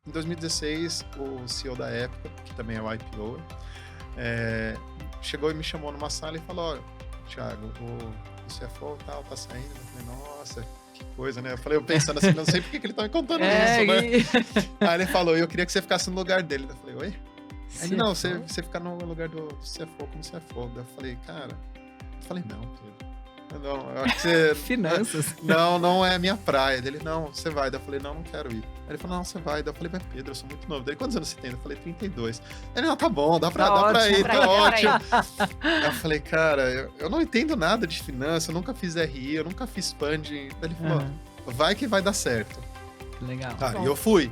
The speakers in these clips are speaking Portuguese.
em 2016, o CEO da época, que também é o IPO, chegou e me chamou numa sala e falou: olha, Thiago, o CFO tal, tá saindo. Eu falei: nossa, que coisa, né? Eu pensando assim, não sei por que ele tá me contando isso, né? Aí ele falou: eu queria que você ficasse no lugar dele. Eu falei: oi? Aí ele: não, você ficar no lugar do CFO como CFO. Eu falei: cara, não, Pedro. Não, eu acho que você... Finanças. Não é minha praia. Ele: não, você vai. Eu falei: não quero ir. Aí ele falou: não, você vai. Eu falei: mas Pedro, eu sou muito novo. Ele: quantos anos você tem? Eu falei: 32. Ele: não, tá bom, dá pra ir, tá ótimo. Aí eu falei: cara, eu não entendo nada de finanças, eu nunca fiz RI, eu nunca fiz funding. Ele falou: vai que vai dar certo. Legal. E eu fui.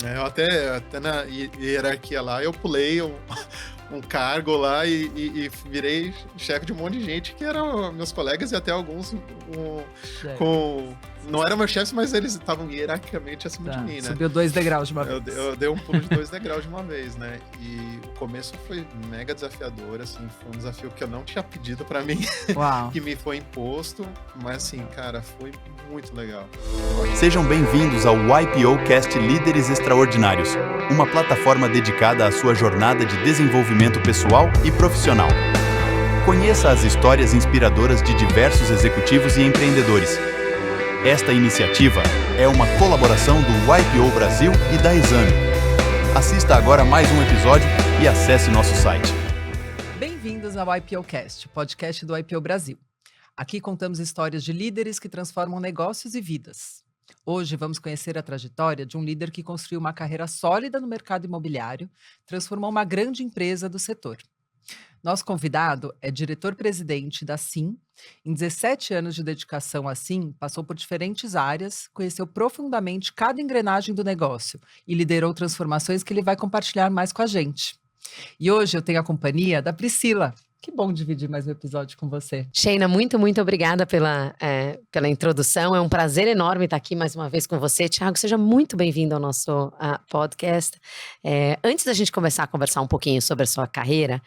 Eu até na hierarquia lá, eu pulei um cargo lá e virei chefe de um monte de gente que eram meus colegas e até alguns não eram meus chefes, mas eles estavam hierarquicamente acima de mim, né? Subiu 2 degraus de uma vez. Eu dei um pulo de 2 degraus de uma vez, né? E o começo foi mega desafiador, assim, foi um desafio que eu não tinha pedido pra mim, que me foi imposto, mas assim, cara, foi muito legal. Sejam bem-vindos ao YPO Cast Líderes Extraordinários, uma plataforma dedicada à sua jornada de desenvolvimento pessoal e profissional. Conheça as histórias inspiradoras de diversos executivos e empreendedores. Esta iniciativa é uma colaboração do YPO Brasil e da Exame. Assista agora mais um episódio e acesse nosso site. Bem-vindos ao YPOcast, podcast do YPO Brasil. Aqui contamos histórias de líderes que transformam negócios e vidas. Hoje vamos conhecer a trajetória de um líder que construiu uma carreira sólida no mercado imobiliário, transformou uma grande empresa do setor. Nosso convidado é diretor-presidente da SIM. Em 17 anos de dedicação à SIM, passou por diferentes áreas, conheceu profundamente cada engrenagem do negócio e liderou transformações que ele vai compartilhar mais com a gente. E hoje eu tenho a companhia da Priscila. Que bom dividir mais um episódio com você. Sheina, muito obrigada pela introdução. É um prazer enorme estar aqui mais uma vez com você. Thiago, seja muito bem-vindo ao nosso podcast. Antes da gente começar a conversar um pouquinho sobre a sua carreira,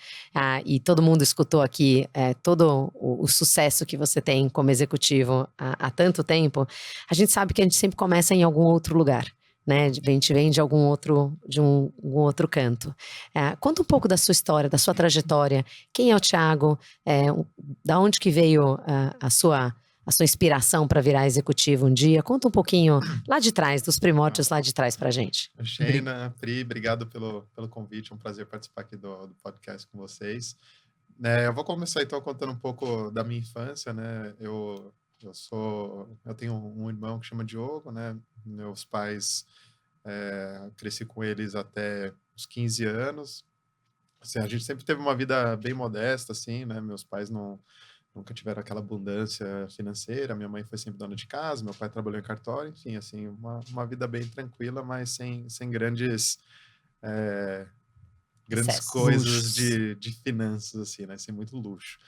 e todo mundo escutou aqui todo o sucesso que você tem como executivo há tanto tempo, a gente sabe que a gente sempre começa em algum outro lugar. Né? A gente vem de um outro canto. Conta um pouco da sua história, da sua trajetória. Quem é o Thiago? Da onde que veio a sua inspiração para virar executivo um dia? Conta um pouquinho lá de trás, dos primórdios lá de trás pra gente. Sheina, Pri, obrigado pelo convite. É um prazer participar aqui do podcast com vocês. Eu vou começar então contando um pouco da minha infância, né? Eu tenho um irmão que chama Diogo, né? Meus pais, cresci com eles até os 15 anos. Assim, a gente sempre teve uma vida bem modesta, assim, né? Meus pais nunca tiveram aquela abundância financeira. Minha mãe foi sempre dona de casa, meu pai trabalhou em cartório, enfim, assim, uma vida bem tranquila, mas sem grandes coisas de finanças, assim, né? Sem muito luxo.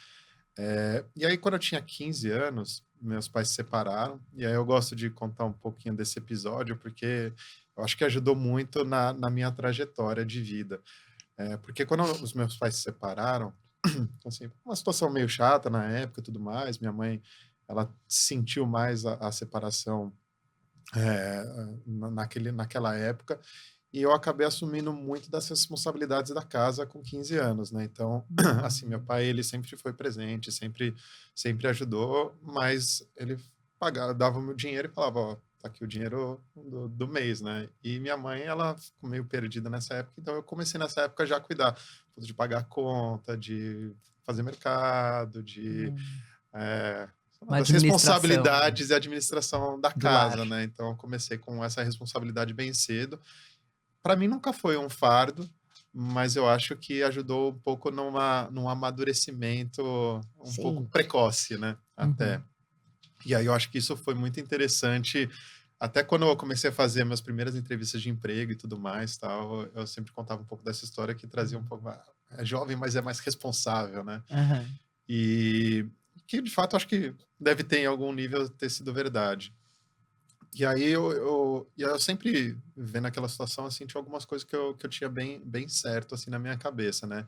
E aí, quando eu tinha 15 anos, meus pais se separaram, e aí eu gosto de contar um pouquinho desse episódio, porque eu acho que ajudou muito na minha trajetória de vida. Porque quando os meus pais se separaram, assim, uma situação meio chata na época e tudo mais, minha mãe, ela sentiu mais a separação naquela época, e eu acabei assumindo muito das responsabilidades da casa com 15 anos, né? Então, assim, meu pai, ele sempre foi presente, sempre ajudou, mas ele dava o meu dinheiro e falava: ó, tá aqui o dinheiro do mês, né? E minha mãe, ela ficou meio perdida nessa época, então eu comecei nessa época já a cuidar de pagar a conta, de fazer mercado, das responsabilidades e administração da casa, né? Então, eu comecei com essa responsabilidade bem cedo. Para mim nunca foi um fardo, mas eu acho que ajudou um pouco num amadurecimento pouco precoce, né? Até. E aí eu acho que isso foi muito interessante. Até quando eu comecei a fazer minhas primeiras entrevistas de emprego e tudo mais, tal, eu sempre contava um pouco dessa história que trazia um pouco... É jovem, mas é mais responsável, né? E que, de fato, acho que deve ter em algum nível ter sido verdade. E aí eu sempre, vendo aquela situação, assim, tinha algumas coisas que eu tinha bem certo, assim, na minha cabeça, né?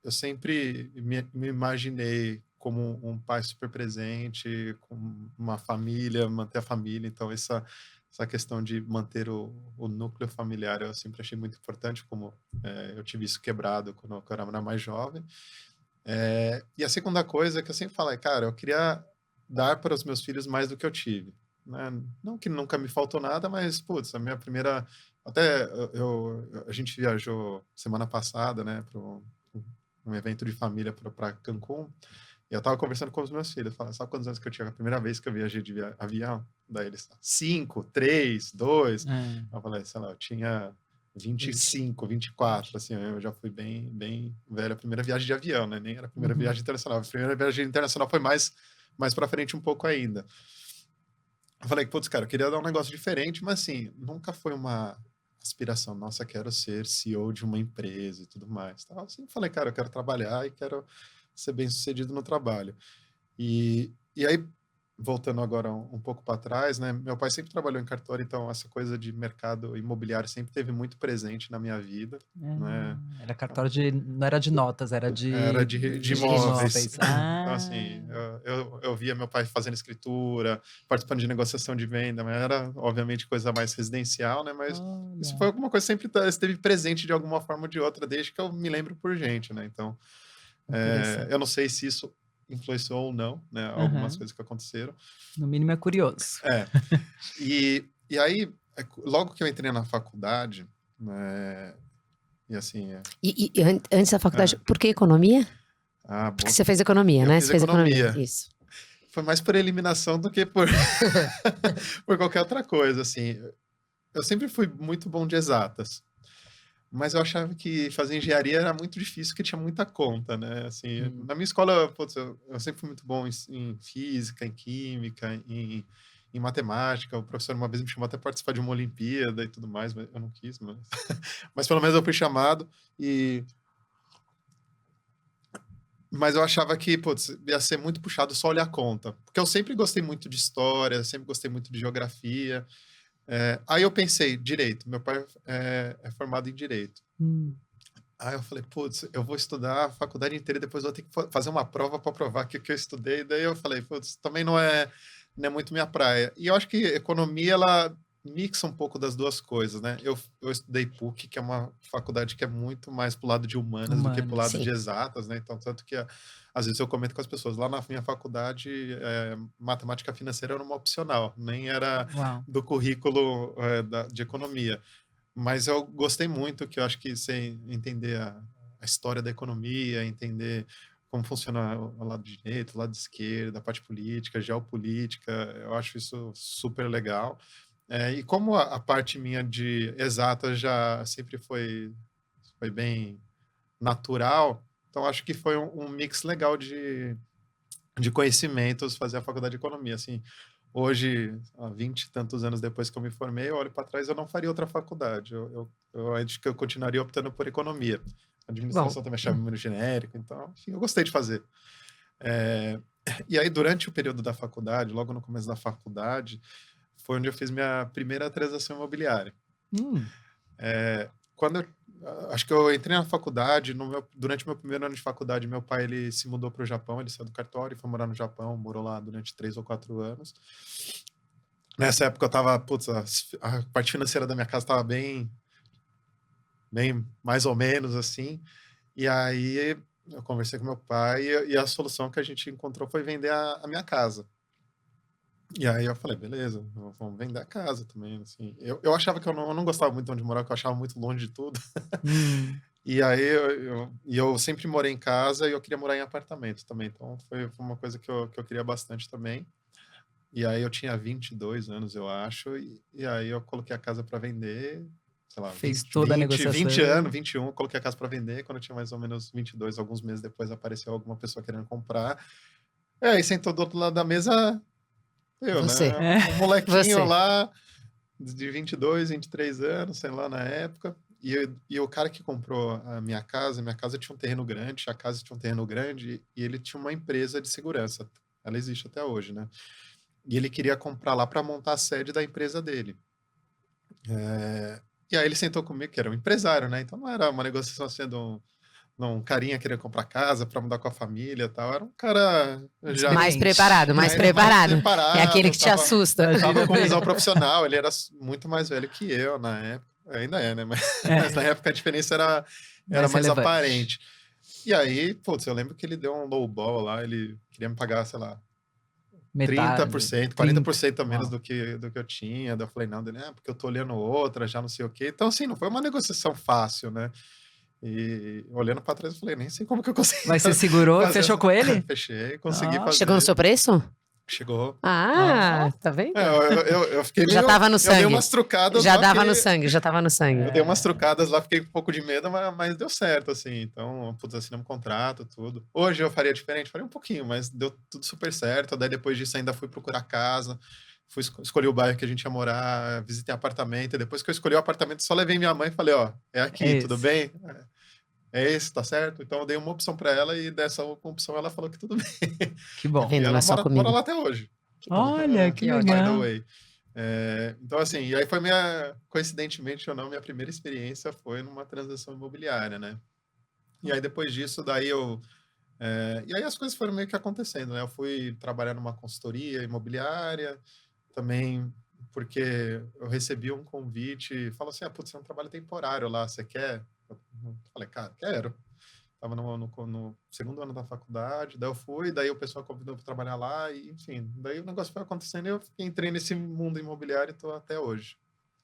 Eu sempre me imaginei como um pai super presente, com uma família, manter a família. Então, essa questão de manter o núcleo familiar eu sempre achei muito importante, como eu tive isso quebrado quando eu era mais jovem. E a segunda coisa que eu sempre falo é, cara, eu queria dar para os meus filhos mais do que eu tive, né? Não que nunca me faltou nada, mas, putz, a minha primeira... Até a gente viajou semana passada, né, para um evento de família para Cancún, e eu tava conversando com os meus filhos, falando, sabe quantos anos que eu tinha a primeira vez que eu viajei de avião? Daí eles, 5, 3, 2. Eu falei, sei lá, eu tinha 25, 24, assim, eu já fui bem, bem velho. A primeira viagem de avião, né? Nem era a primeira viagem internacional. A primeira viagem internacional foi mais para frente um pouco ainda. Eu falei, putz, cara, eu queria dar um negócio diferente, mas assim, nunca foi uma aspiração, nossa, quero ser CEO de uma empresa e tudo mais. Então, assim, falei, cara, eu quero trabalhar e quero ser bem sucedido no trabalho. E aí, voltando agora um pouco para trás, né? Meu pai sempre trabalhou em cartório, então essa coisa de mercado imobiliário sempre teve muito presente na minha vida, né? Era cartório não era de notas, era de imóveis. Então, assim, eu via meu pai fazendo escritura, participando de negociação de venda, mas era, obviamente, coisa mais residencial, né? Mas isso foi alguma coisa que sempre esteve presente de alguma forma ou de outra, desde que eu me lembro por gente, né? Então, eu não sei se isso influenciou ou não, né? Algumas coisas que aconteceram. No mínimo é curioso. E aí, logo que eu entrei na faculdade, né? E assim... E antes da faculdade, por que economia? Porque você fez economia, né? Você fez economia. Isso. Foi mais por eliminação do que por qualquer outra coisa, assim. Eu sempre fui muito bom de exatas, mas eu achava que fazer engenharia era muito difícil, porque tinha muita conta, né? Assim, na minha escola, putz, eu sempre fui muito bom em física, em química, em matemática. O professor uma vez me chamou até para participar de uma Olimpíada e tudo mais, mas eu não quis, mas pelo menos eu fui chamado. Mas eu achava que, putz, ia ser muito puxado só olhar a conta, porque eu sempre gostei muito de história, sempre gostei muito de geografia. Aí eu pensei, direito, meu pai é formado em direito. Aí eu falei, putz, eu vou estudar a faculdade inteira e depois vou ter que fazer uma prova para provar que eu estudei. Daí eu falei, putz, também não é muito minha praia. E eu acho que economia, ela mixa um pouco das duas coisas, né? Eu estudei PUC, que é uma faculdade que é muito mais pro lado de humanas do que pro lado de exatas, né? Então, tanto que às vezes eu comento com as pessoas, lá na minha faculdade, matemática financeira era uma opcional, nem era do currículo de economia. Mas eu gostei muito, que eu acho que você entender a história da economia, entender como funciona o lado de direita, o lado de esquerda, a parte política, geopolítica, eu acho isso super legal. E como a parte minha de exata já sempre foi bem natural, então acho que foi um mix legal de conhecimentos fazer a faculdade de economia. Assim, hoje, há 20 e tantos anos depois que eu me formei, eu olho para trás, eu não faria outra faculdade. Eu acho que eu continuaria optando por economia. A administração também achava muito genérico, então, enfim, eu gostei de fazer. E aí, durante o período da faculdade, logo no começo da faculdade, foi onde eu fiz minha primeira transação imobiliária. Acho que eu entrei na faculdade, durante o meu primeiro ano de faculdade, meu pai ele se mudou para o Japão, ele saiu do cartório e foi morar no Japão, morou lá durante 3 ou 4 anos. Nessa época eu tava, a parte financeira da minha casa estava bem mais ou menos assim, e aí eu conversei com meu pai e a solução que a gente encontrou foi vender a minha casa. E aí eu falei, beleza, vamos vender a casa também, assim. Eu achava que eu não gostava muito de onde morar, que eu achava muito longe de tudo. E aí eu sempre morei em casa e eu queria morar em apartamento também, então foi uma coisa que eu queria bastante também. E aí eu tinha 22 anos, eu acho, e aí eu coloquei a casa para vender, sei lá, fez toda a negociação. 20 anos, 21, eu coloquei a casa para vender, quando eu tinha mais ou menos 22, alguns meses depois apareceu alguma pessoa querendo comprar. E aí sentou do outro lado da mesa... né? Um molequinho lá de 22, 23 anos, sei lá, na época. E o cara que comprou a minha casa tinha um terreno grande, a casa tinha um terreno grande, e ele tinha uma empresa de segurança. Ela existe até hoje, né? E ele queria comprar lá para montar a sede da empresa dele. E aí ele sentou comigo, que era um empresário, né? Então não era uma negociação assim não, carinha querer comprar casa para mudar com a família e tal. Era um cara já Mais preparado. É aquele que te assusta. Tava com visão profissional, ele era muito mais velho que eu na época. Ainda é, né? Mas na época a diferença era mais relevante. aparente. E aí, putz, eu lembro que ele deu um lowball lá, ele queria me pagar, sei lá, Metade. 30%, 40% a menos do que eu tinha. Daí eu falei, não, dele, porque eu tô olhando outra, já não sei o quê. Então, assim, não foi uma negociação fácil, né? E olhando pra trás, eu falei, nem sei como que eu consegui. Mas você segurou e fechou com ele? Fechei, consegui fazer. Chegou no seu preço? Chegou. Tá vendo? Eu fiquei meio... Já tava no sangue. Eu dei umas trucadas Já lá dava que- no sangue, já tava no sangue. Eu dei umas trucadas lá, fiquei com um pouco de medo, mas deu certo, assim. Então, putz, assinamos contrato, tudo. Hoje eu faria diferente? Faria um pouquinho, mas deu tudo super certo. Daí depois disso ainda fui procurar casa, escolhi o bairro que a gente ia morar, visitei apartamento. E depois que eu escolhi o apartamento, só levei minha mãe e falei, ó, é aqui, É tudo esse. bem? É esse, tá certo? Então eu dei uma opção pra ela e dessa opção ela falou que tudo bem. Que bom. Vendo, E não ela é só mora comigo. lá até hoje. Olha, que que By the legal. way. Então, assim, e aí foi coincidentemente ou não, minha primeira experiência foi numa transação imobiliária, né? E aí depois disso, e aí as coisas foram meio que acontecendo, né? Eu fui trabalhar numa consultoria imobiliária, também porque eu recebi um convite, falou assim, putz, é um trabalho temporário lá, você quer? Eu falei, cara, quero. Tava no segundo ano da faculdade, daí eu fui, daí o pessoal convidou para trabalhar lá, e enfim, daí o negócio foi acontecendo e eu entrei nesse mundo imobiliário e tô até hoje.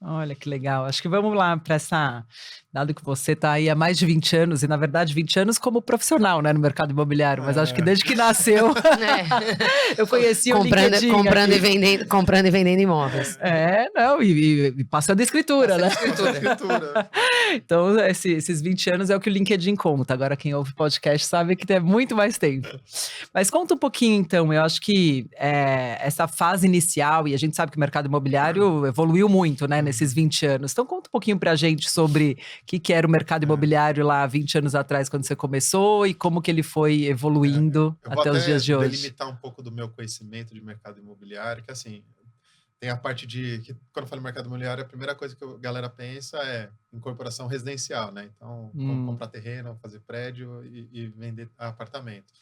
Olha que legal. Acho que vamos lá para dado que você está aí há mais de 20 anos, e na verdade 20 anos como profissional, né, no mercado imobiliário, mas acho que desde que nasceu, eu conheci o LinkedIn comprando aqui. e vendendo imóveis. Não, e passando escritura, né? Escritura. Então, esses 20 anos é o que o LinkedIn conta. Agora, quem ouve podcast sabe que tem muito mais tempo. Mas conta um pouquinho, então. Eu acho que essa fase inicial, e a gente sabe que o mercado imobiliário evoluiu muito, né, nesses 20 anos. Então, conta um pouquinho pra gente sobre o que era o mercado imobiliário lá 20 anos atrás, quando você começou, e como que ele foi evoluindo Eu vou até os dias de hoje. delimitar um pouco do meu conhecimento de mercado imobiliário, que assim, tem a parte que quando eu falo mercado imobiliário, a primeira coisa que a galera pensa é incorporação residencial, né? Então, como comprar terreno, fazer prédio e vender apartamento.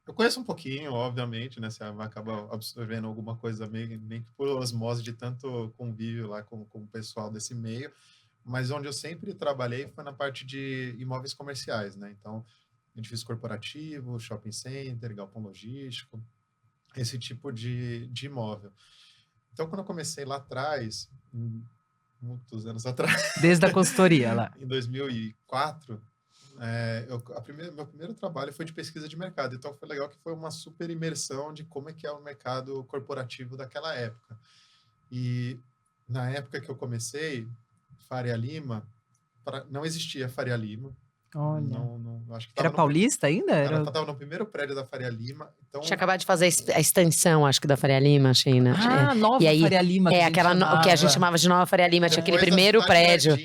Eu conheço um pouquinho, obviamente, né? Você acaba absorvendo alguma coisa meio que por osmose de tanto convívio lá com o pessoal desse meio, mas onde eu sempre trabalhei foi na parte de imóveis comerciais, né? Então, edifício corporativo, shopping center, galpão logístico, esse tipo de imóvel. Então, quando eu comecei lá atrás, muitos anos atrás, Desde a consultoria lá. em 2004, meu primeiro trabalho foi de pesquisa de mercado. Então, foi legal que foi uma super imersão de como é que é o mercado corporativo daquela época. E na época que eu comecei, Faria Lima, não existia Faria Lima. Olha. Não, acho que Era paulista ainda? Ela estava no primeiro prédio da Faria Lima. Então... Tinha acabado de fazer a extensão, acho que, da Faria Lima, China. Nova E aí, Faria Lima. O que a gente chamava de Nova Faria Lima. Tinha aquele primeiro prédio.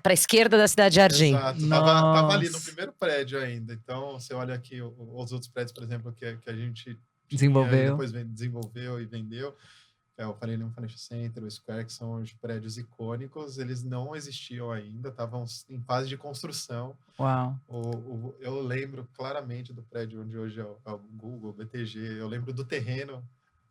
Para a esquerda da Cidade Jardim. Exato. Tava ali no primeiro prédio ainda. Então, você olha aqui os outros prédios, por exemplo, que a gente desenvolveu. Depois desenvolveu e vendeu. O Faria Lima Financial Center, o Square, que são os prédios icônicos, eles não existiam ainda, estavam em fase de construção. Uau! Eu lembro claramente do prédio onde hoje é o Google, o BTG, eu lembro do terreno,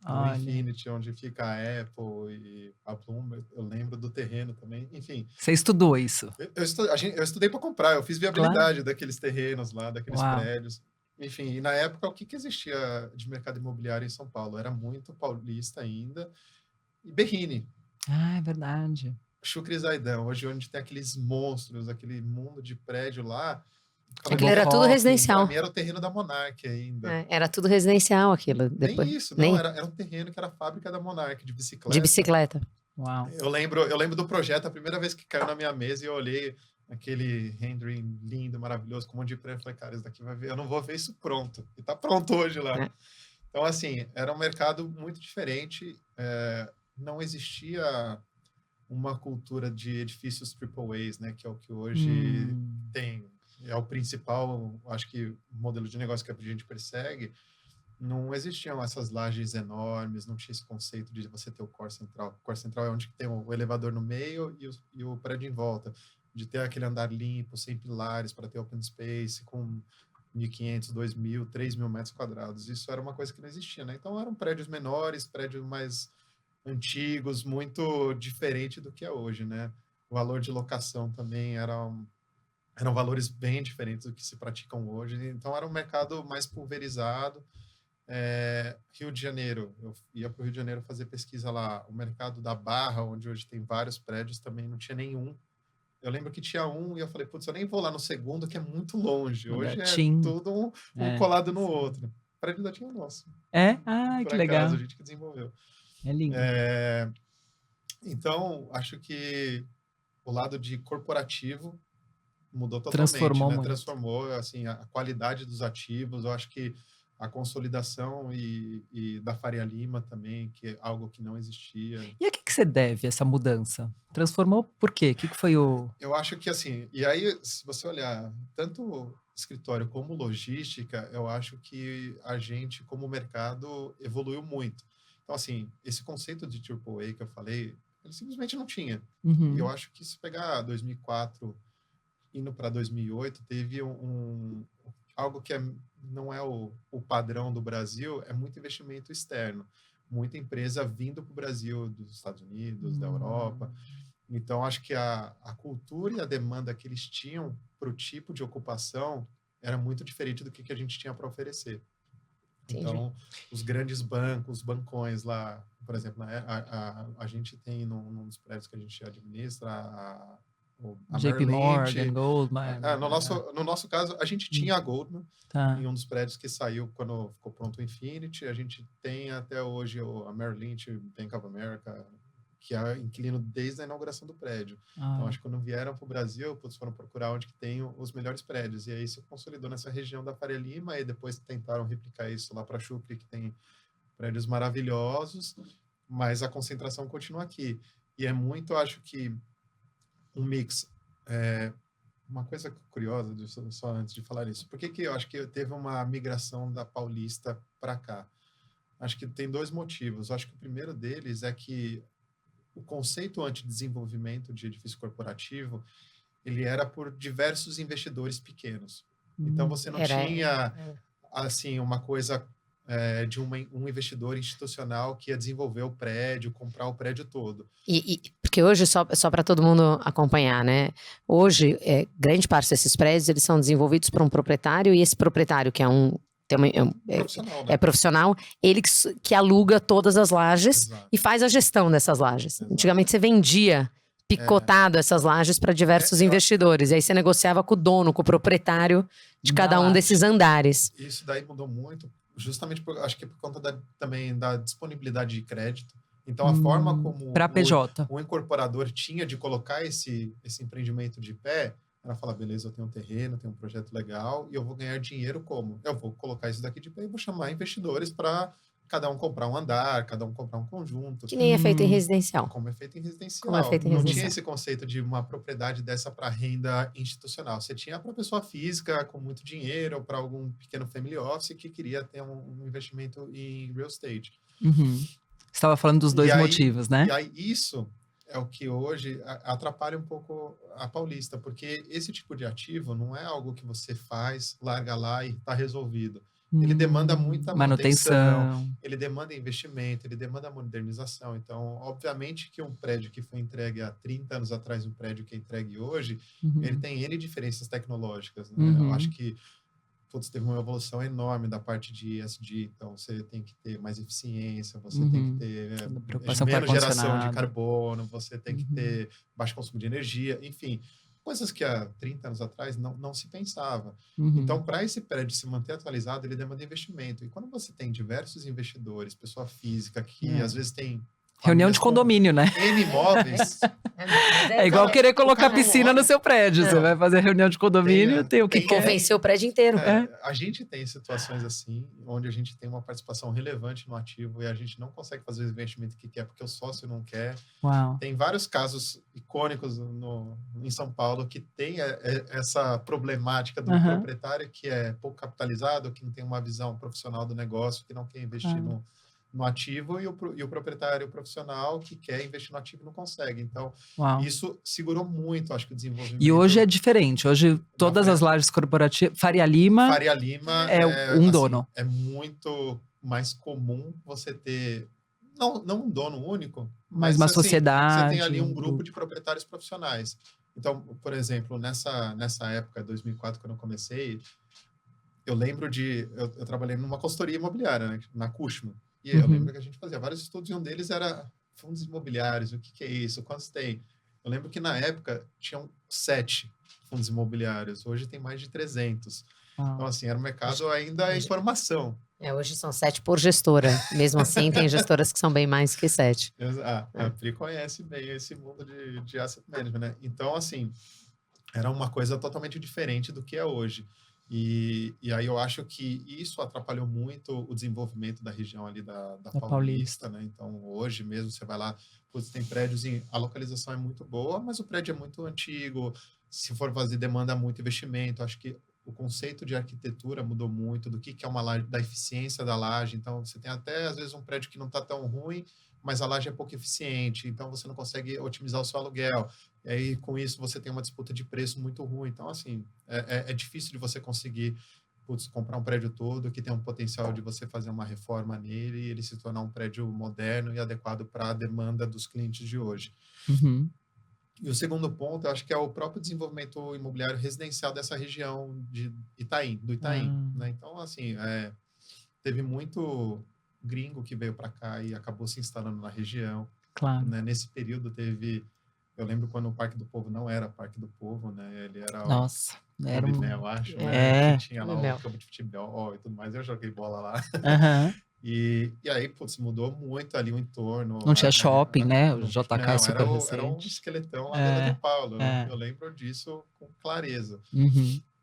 do Infinity, onde fica a Apple e a Bloomberg, eu lembro do terreno também, enfim. Você estudou isso? Eu estudei para comprar, eu fiz viabilidade daqueles terrenos lá, daqueles prédios. Enfim, e na época, o que existia de mercado imobiliário em São Paulo? Era muito paulista ainda. E Berrini. É verdade. Chucre e Zaidan. Hoje, onde tem aqueles monstros, aquele mundo de prédio lá. Aquilo era tudo residencial. Pra mim era o terreno da Monark ainda. Era tudo residencial aquilo. Depois. Nem isso, não. Era um terreno que era a fábrica da Monark, de bicicleta. De bicicleta. Uau. Eu lembro do projeto, a primeira vez que caiu na minha mesa e eu olhei aquele rendering lindo, maravilhoso, com um monte de prédio. Eu falei, cara, isso daqui vai ver, eu não vou ver isso pronto. E tá pronto hoje lá. Então, assim, era um mercado muito diferente. Não existia uma cultura de edifícios AAAs, né? Que é o que hoje tem. É o principal, acho que, modelo de negócio que a gente persegue. Não existiam essas lajes enormes, não tinha esse conceito de você ter o core central. O core central é onde tem o elevador no meio e o prédio em volta. de ter aquele andar limpo, sem pilares, para ter open space, com 1.500, 2.000, 3.000 metros quadrados. Isso era uma coisa que não existia, né? Então, eram prédios menores, prédios mais antigos, muito diferente do que é hoje, né? O valor de locação também eram valores bem diferentes do que se praticam hoje. Então, era um mercado mais pulverizado. Rio de Janeiro, eu ia para o Rio de Janeiro fazer pesquisa lá. O mercado da Barra, onde hoje tem vários prédios, também não tinha nenhum. Eu lembro que tinha um e eu falei, putz, eu nem vou lá no segundo, que é muito longe. Hoje é tudo um colado no outro. O prédio da TIM é nosso. Por que acaso, legal. A gente que desenvolveu. É lindo. Então, acho que o lado de corporativo mudou totalmente. Transformou né? muito. Transformou, assim, a qualidade dos ativos. Eu acho que a consolidação e da Faria Lima também, que é algo que não existia. E a que você deve essa mudança? Transformou por quê? O que foi o... Eu acho que, assim, e aí, se você olhar tanto escritório como logística, eu acho que a gente, como mercado, evoluiu muito. Então, assim, esse conceito de AAA que eu falei, ele simplesmente não tinha. E eu acho que se pegar 2004 indo para 2008, teve algo que não é o padrão do Brasil, é muito investimento externo. Muita empresa vindo para o Brasil, dos Estados Unidos, da Europa. Então, acho que a cultura e a demanda que eles tinham para o tipo de ocupação era muito diferente do que a gente tinha para oferecer. Entendi. Então, os grandes bancos, bancões lá, por exemplo, a gente tem num dos prédios que a gente administra, a JP Morgan, Goldman. No nosso caso, a gente tinha a Goldman em um dos prédios que saiu quando ficou pronto o Infinity. A gente tem até hoje a Merrill Lynch, Bank of America, que é inquilino desde a inauguração do prédio. Então, acho que quando vieram para o Brasil, foram procurar onde que tem os melhores prédios. E aí se consolidou nessa região da Faria Lima, e depois tentaram replicar isso lá para a Chucre, que tem prédios maravilhosos, mas a concentração continua aqui. E é muito, acho que, um mix. Uma coisa curiosa, só antes de falar isso, por que eu acho que teve uma migração da Paulista para cá? Acho que tem dois motivos. Acho que o primeiro deles é que o conceito anti-desenvolvimento de edifício corporativo, ele era por diversos investidores pequenos. Então, você não tinha, assim, uma coisa de um investidor institucional que ia desenvolver o prédio, comprar o prédio todo. Porque hoje, só para todo mundo acompanhar, né? Hoje, grande parte desses prédios, eles são desenvolvidos por um proprietário, e esse proprietário, que profissional, né? É profissional, ele que aluga todas as lajes. Exato. E faz a gestão dessas lajes. Exato. Antigamente você vendia picotado essas lajes para diversos investidores, e aí você negociava com o dono, com o proprietário de cada um desses andares. Isso daí mudou muito, justamente acho que por conta também da disponibilidade de crédito. Então, a forma como o incorporador tinha de colocar esse empreendimento de pé, ela fala, beleza, eu tenho um terreno, tenho um projeto legal, e eu vou ganhar dinheiro como? Eu vou colocar isso daqui de pé e vou chamar investidores para cada um comprar um andar, cada um comprar um conjunto. Que nem é feito em residencial. Como é feito em residencial. Não tinha esse conceito de uma propriedade dessa para renda institucional. Você tinha para pessoa física com muito dinheiro, ou para algum pequeno family office que queria ter um investimento em real estate. Você estava falando dos dois motivos, né? E aí isso é o que hoje atrapalha um pouco a Paulista, porque esse tipo de ativo não é algo que você faz, larga lá e está resolvido. Ele demanda muita manutenção, ele demanda investimento, ele demanda modernização. Então, obviamente que um prédio que foi entregue há 30 anos atrás, um prédio que é entregue hoje, ele tem N diferenças tecnológicas, né? Eu acho que teve uma evolução enorme da parte de ESG, então você tem que ter mais eficiência, você tem que ter menos geração de carbono, você tem que ter baixo consumo de energia, enfim, coisas que há 30 anos atrás não se pensava. Então, para esse prédio se manter atualizado, ele demanda investimento. E quando você tem diversos investidores, pessoa física, que às vezes tem... Reunião de condomínio, né? N imóveis. É igual querer colocar piscina no seu prédio. Você vai fazer reunião de condomínio, tem o que convencer o prédio inteiro. A gente tem situações assim, onde a gente tem uma participação relevante no ativo e a gente não consegue fazer o investimento que quer porque o sócio não quer. Uau. Tem vários casos icônicos em São Paulo que tem essa problemática do proprietário que é pouco capitalizado, que não tem uma visão profissional do negócio, que não quer investir no ativo e o proprietário profissional que quer investir no ativo não consegue. Então, Uau. isso segurou muito, acho que o desenvolvimento. E hoje é diferente. Hoje, todas as lajes corporativas... Faria Lima é um dono. É muito mais comum você ter... Não um dono único, mas uma sociedade. Você tem ali um grupo de proprietários profissionais. Então, por exemplo, nessa época, 2004, quando eu comecei, eu lembro eu trabalhei numa consultoria imobiliária, né, na Cushman. E eu lembro que a gente fazia vários estudos, e um deles era fundos imobiliários, o que é isso, quantos tem? Eu lembro que na época tinham 7 fundos imobiliários, hoje tem mais de 300. Então, assim, era um mercado ainda em formação. Hoje são 7 por gestora. Mesmo assim, tem gestoras que são bem mais que 7. A Pri conhece bem esse mundo de asset management, né? Então, assim, era uma coisa totalmente diferente do que é hoje. E aí eu acho que isso atrapalhou muito o desenvolvimento da região ali da Paulista, né? Então, hoje mesmo, você vai lá, tem prédios, a localização é muito boa, mas o prédio é muito antigo, se for fazer demanda muito investimento, acho que o conceito de arquitetura mudou muito, do que é uma laje, da eficiência da laje. Então, você tem até, às vezes, um prédio que não está tão ruim, mas a laje é pouco eficiente, então você não consegue otimizar o seu aluguel. E aí, com isso, você tem uma disputa de preço muito ruim. Então, assim, é difícil de você conseguir comprar um prédio todo que tem um potencial de você fazer uma reforma nele e ele se tornar um prédio moderno e adequado para a demanda dos clientes de hoje. E o segundo ponto, eu acho que é o próprio desenvolvimento imobiliário residencial dessa região do Itaim, né? Então, assim, teve muito gringo que veio para cá e acabou se instalando na região. Claro. Né? Nesse período eu lembro quando o Parque do Povo não era Parque do Povo, né? Ele era era um... eu acho, né? Que tinha lá o campo de futebol e tudo mais. Eu joguei bola lá. E aí, putz, mudou muito ali o entorno. Não tinha shopping, né? O JK é super recente. Era um esqueletão lá dentro do Paulo. Eu lembro disso com clareza.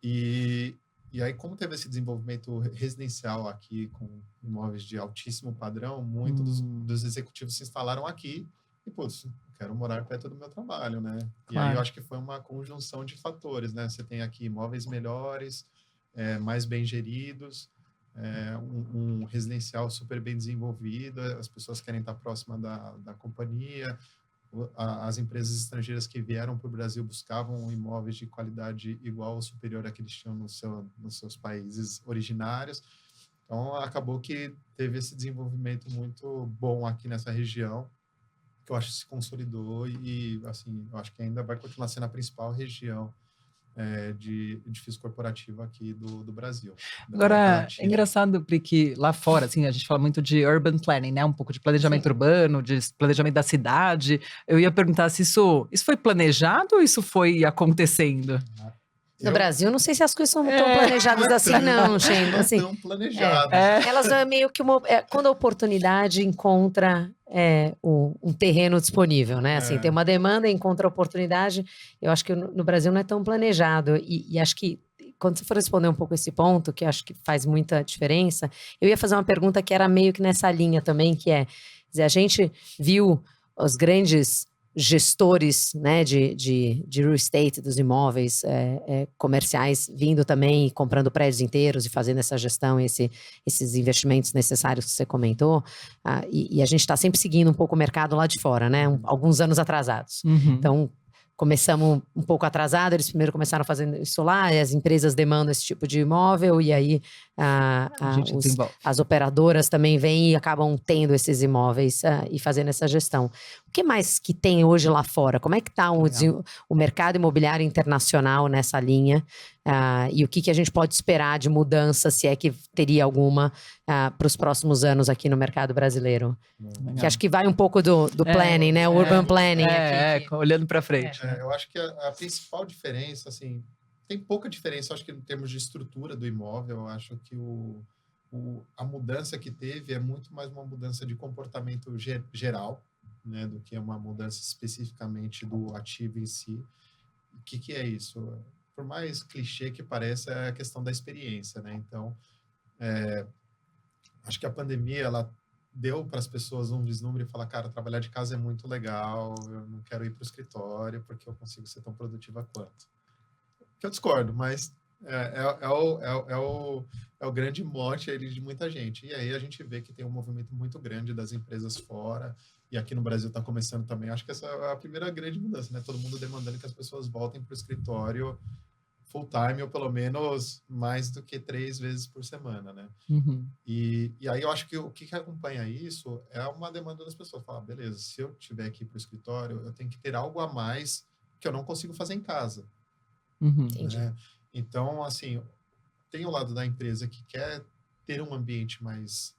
E aí, como teve esse desenvolvimento residencial aqui, com imóveis de altíssimo padrão, muitos dos executivos se instalaram aqui. E, putz, quero morar perto do meu trabalho, né? E aí, eu acho que foi uma conjunção de fatores, né? Você tem aqui imóveis melhores, mais bem geridos, um residencial super bem desenvolvido, as pessoas querem estar próximas da companhia, as empresas estrangeiras que vieram para o Brasil buscavam imóveis de qualidade igual ou superior à que eles tinham nos seus países originários. Então, acabou que teve esse desenvolvimento muito bom aqui nessa região, que eu acho que se consolidou e assim, eu acho que ainda vai continuar sendo a principal região de edifício corporativo aqui do Brasil. Agora, é engraçado, porque lá fora, assim, a gente fala muito de urban planning, né? Um pouco de planejamento urbano, de planejamento da cidade. Eu ia perguntar se isso foi planejado ou isso foi acontecendo? No Brasil, não sei se as coisas são tão planejadas assim, não, gente. Assim, não planejadas. Elas é meio que quando a oportunidade encontra um terreno disponível, né? Assim, tem uma demanda, encontra a oportunidade. Eu acho que no Brasil não é tão planejado. E acho que, quando você for responder um pouco esse ponto, que acho que faz muita diferença, eu ia fazer uma pergunta que era meio que nessa linha também, que é, a gente viu os grandes gestores, né, de real estate, dos imóveis comerciais, vindo também, comprando prédios inteiros e fazendo essa gestão, esses investimentos necessários que você comentou, e a gente está sempre seguindo um pouco o mercado lá de fora, né, alguns anos atrasados. Então, começamos um pouco atrasado, eles primeiro começaram fazendo isso lá, e as empresas demandam esse tipo de imóvel, e aí as operadoras também vêm e acabam tendo esses imóveis e fazendo essa gestão. O que mais que tem hoje lá fora? Como é que está o mercado imobiliário internacional nessa linha? E o que a gente pode esperar de mudança, se é que teria alguma, para os próximos anos aqui no mercado brasileiro? Que acho que vai um pouco do planning, né? O urban planning. Olhando para frente. Eu acho que a principal diferença, assim, tem pouca diferença, acho que em termos de estrutura do imóvel. Eu acho que a mudança que teve é muito mais uma mudança de comportamento geral, né, do que uma mudança especificamente do ativo em si. O que é isso? Por mais clichê que pareça, é a questão da experiência, né? Então, acho que a pandemia, ela deu para as pessoas um vislumbre e falar, cara, trabalhar de casa é muito legal, eu não quero ir para o escritório porque eu consigo ser tão produtiva quanto. Que eu discordo, mas É o grande mote aí de muita gente. E aí a gente vê que tem um movimento muito grande das empresas fora, e aqui no Brasil está começando também. Acho que essa é a primeira grande mudança, né? Todo mundo demandando que as pessoas voltem para o escritório full time, ou pelo menos mais do que 3 vezes por semana, né? Uhum. E aí eu acho que o que acompanha isso é uma demanda das pessoas. Falar, beleza, se eu tiver aqui para o escritório, eu tenho que ter algo a mais que eu não consigo fazer em casa. Uhum. Né? Então, assim, tem o lado da empresa que quer ter um ambiente mais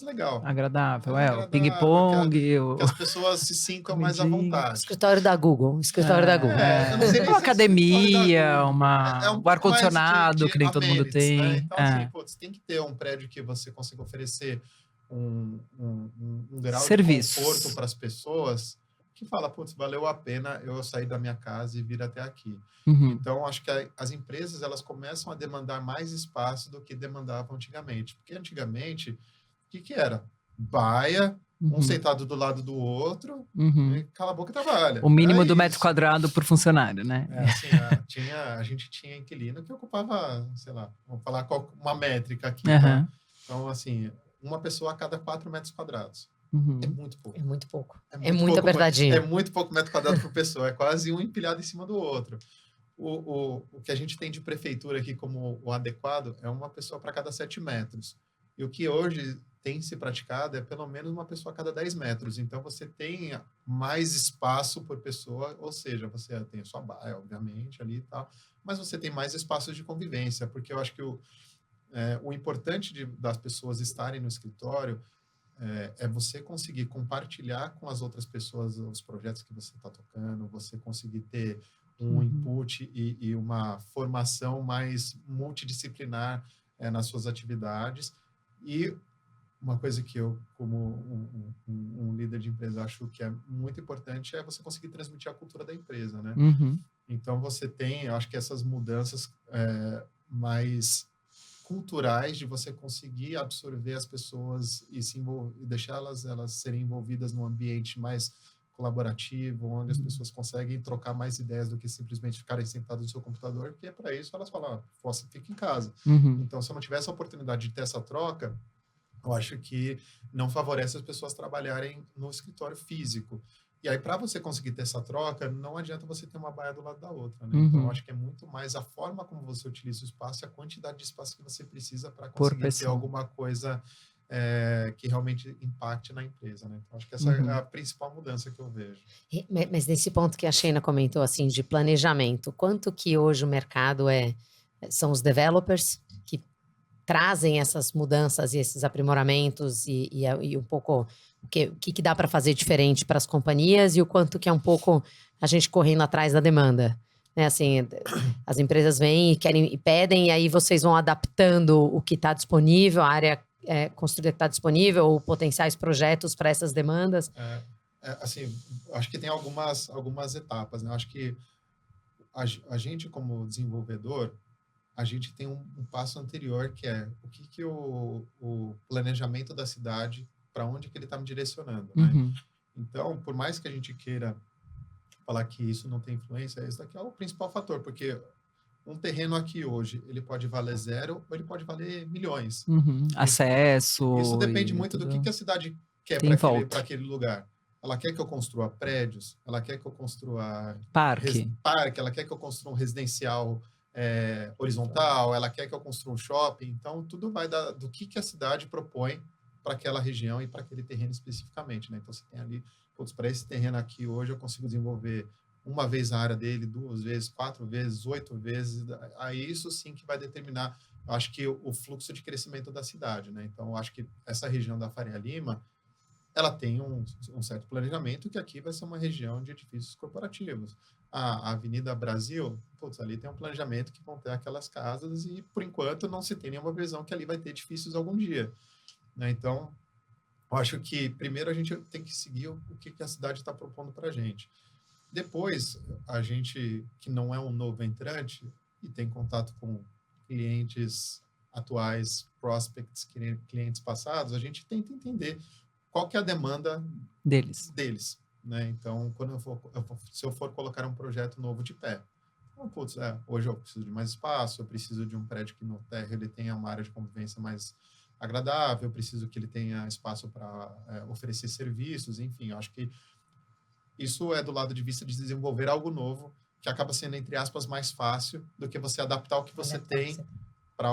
legal. Agradável, Mais o agradável, ping-pong. que as pessoas se sintam mais à comidinha. vontade. Escritório da Google. Escritório da Google. Eu não sei nem Uma se é academia, um um ar-condicionado, que nem todo mundo amenities, tem. né? Então, assim, você tem que ter um prédio que você consiga oferecer um grau Serviços. de conforto para as pessoas que fala, putz, valeu a pena eu sair da minha casa e vir até aqui. Uhum. Então, acho que as empresas, elas começam a demandar mais espaço do que demandavam antigamente. Porque antigamente, o que era? Baia, um sentado do lado do outro, e cala a boca e trabalha. O mínimo Era do isso. metro quadrado por funcionário, né? Assim, a gente tinha inquilino que ocupava, sei lá, vamos falar uma métrica aqui. Uhum. Tá? Então, assim, uma pessoa a cada 4 metros quadrados. Uhum. É muito pouco. É muito pouco. É muito pouco, apertadinho. É muito pouco metro quadrado por pessoa. É quase um empilhado em cima do outro. O que a gente tem de prefeitura aqui como o adequado é uma pessoa para cada 7 metros. E o que hoje tem se praticado é pelo menos uma pessoa a cada 10 metros. Então, você tem mais espaço por pessoa, ou seja, você tem a sua baia, obviamente, ali e tal, mas você tem mais espaços de convivência, porque eu acho que o importante das pessoas estarem no escritório é você conseguir compartilhar com as outras pessoas os projetos que você está tocando, você conseguir ter um input e uma formação mais multidisciplinar nas suas atividades. E uma coisa que eu, como um líder de empresa, acho que é muito importante é você conseguir transmitir a cultura da empresa, né? Uhum. Então, você tem, eu acho que essas mudanças mais culturais de você conseguir absorver as pessoas e deixar elas serem envolvidas num ambiente mais colaborativo, onde as pessoas conseguem trocar mais ideias do que simplesmente ficarem sentadas no seu computador, porque para isso elas falam, você fica em casa. Uhum. Então, se eu não tiver essa oportunidade de ter essa troca, eu acho que não favorece as pessoas trabalharem no escritório físico. E aí, para você conseguir ter essa troca, não adianta você ter uma baia do lado da outra, né? Então, eu acho que é muito mais a forma como você utiliza o espaço e a quantidade de espaço que você precisa para conseguir ter alguma coisa que realmente impacte na empresa, né? Então, acho que essa é a principal mudança que eu vejo. Mas nesse ponto que a Sheina comentou, assim, de planejamento, quanto que hoje o mercado são os developers que trazem essas mudanças e esses aprimoramentos e um pouco o que dá para fazer diferente para as companhias e o quanto que é um pouco a gente correndo atrás da demanda, né? Assim, as empresas vêm e pedem, e aí vocês vão adaptando o que está disponível, a área construída que está disponível, ou potenciais projetos para essas demandas. Assim, acho que tem algumas etapas, né? Acho que a gente, como desenvolvedor, a gente tem um passo anterior, que é o que o planejamento da cidade, para onde que ele está me direcionando, né? Então, por mais que a gente queira falar que isso não tem influência, esse daqui é o principal fator, porque um terreno aqui hoje, ele pode valer 0 ou ele pode valer milhões. Acesso. Isso depende muito do que a cidade quer para aquele lugar. Ela quer que eu construa prédios, ela quer que eu construa parque, ela quer que eu construa um residencial horizontal, ela quer que eu construa um shopping. Então, tudo vai do que a cidade propõe para aquela região e para aquele terreno especificamente, né? Então, você tem ali, para esse terreno aqui hoje, eu consigo desenvolver uma vez a área dele, 2 vezes, 4 vezes, 8 vezes. Aí, isso sim que vai determinar, eu acho que o fluxo de crescimento da cidade, né? Então, eu acho que essa região da Faria Lima, ela tem um certo planejamento, que aqui vai ser uma região de edifícios corporativos. A Avenida Brasil, ali tem um planejamento que vão ter aquelas casas e, por enquanto, não se tem nenhuma visão que ali vai ter edifícios algum dia, né? Então, eu acho que, primeiro, a gente tem que seguir o que a cidade está propondo para a gente. Depois, a gente, que não é um novo entrante e tem contato com clientes atuais, prospects, clientes passados, a gente tenta entender qual que é a demanda deles, né? Então, se eu for colocar um projeto novo de pé, Então, putz, hoje eu preciso de mais espaço, eu preciso de um prédio que no térreo ele tenha uma área de convivência mais agradável, eu preciso que ele tenha espaço para oferecer serviços, enfim, eu acho que isso é do lado de vista de desenvolver algo novo, que acaba sendo, entre aspas, mais fácil do que você adaptar o que você tem para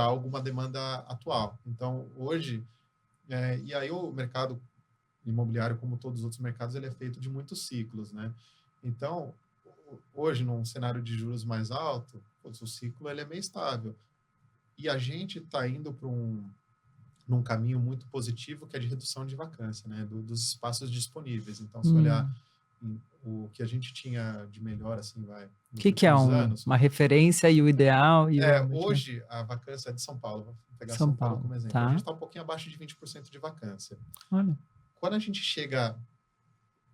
alguma demanda atual. Então, hoje, e aí o mercado imobiliário, como todos os outros mercados, ele é feito de muitos ciclos, né? Então, hoje, num cenário de juros mais alto, o ciclo ele é meio estável. E a gente está indo para num caminho muito positivo, que é de redução de vacância, né? Dos espaços disponíveis. Então, se olhar o que a gente tinha de melhor, assim, vai... O que é uma referência e o ideal? Hoje, a vacância é de São Paulo. Vou pegar São São Paulo Paulo como exemplo. tá. A gente está um pouquinho abaixo de 20% de vacância. Olha. Quando a gente chega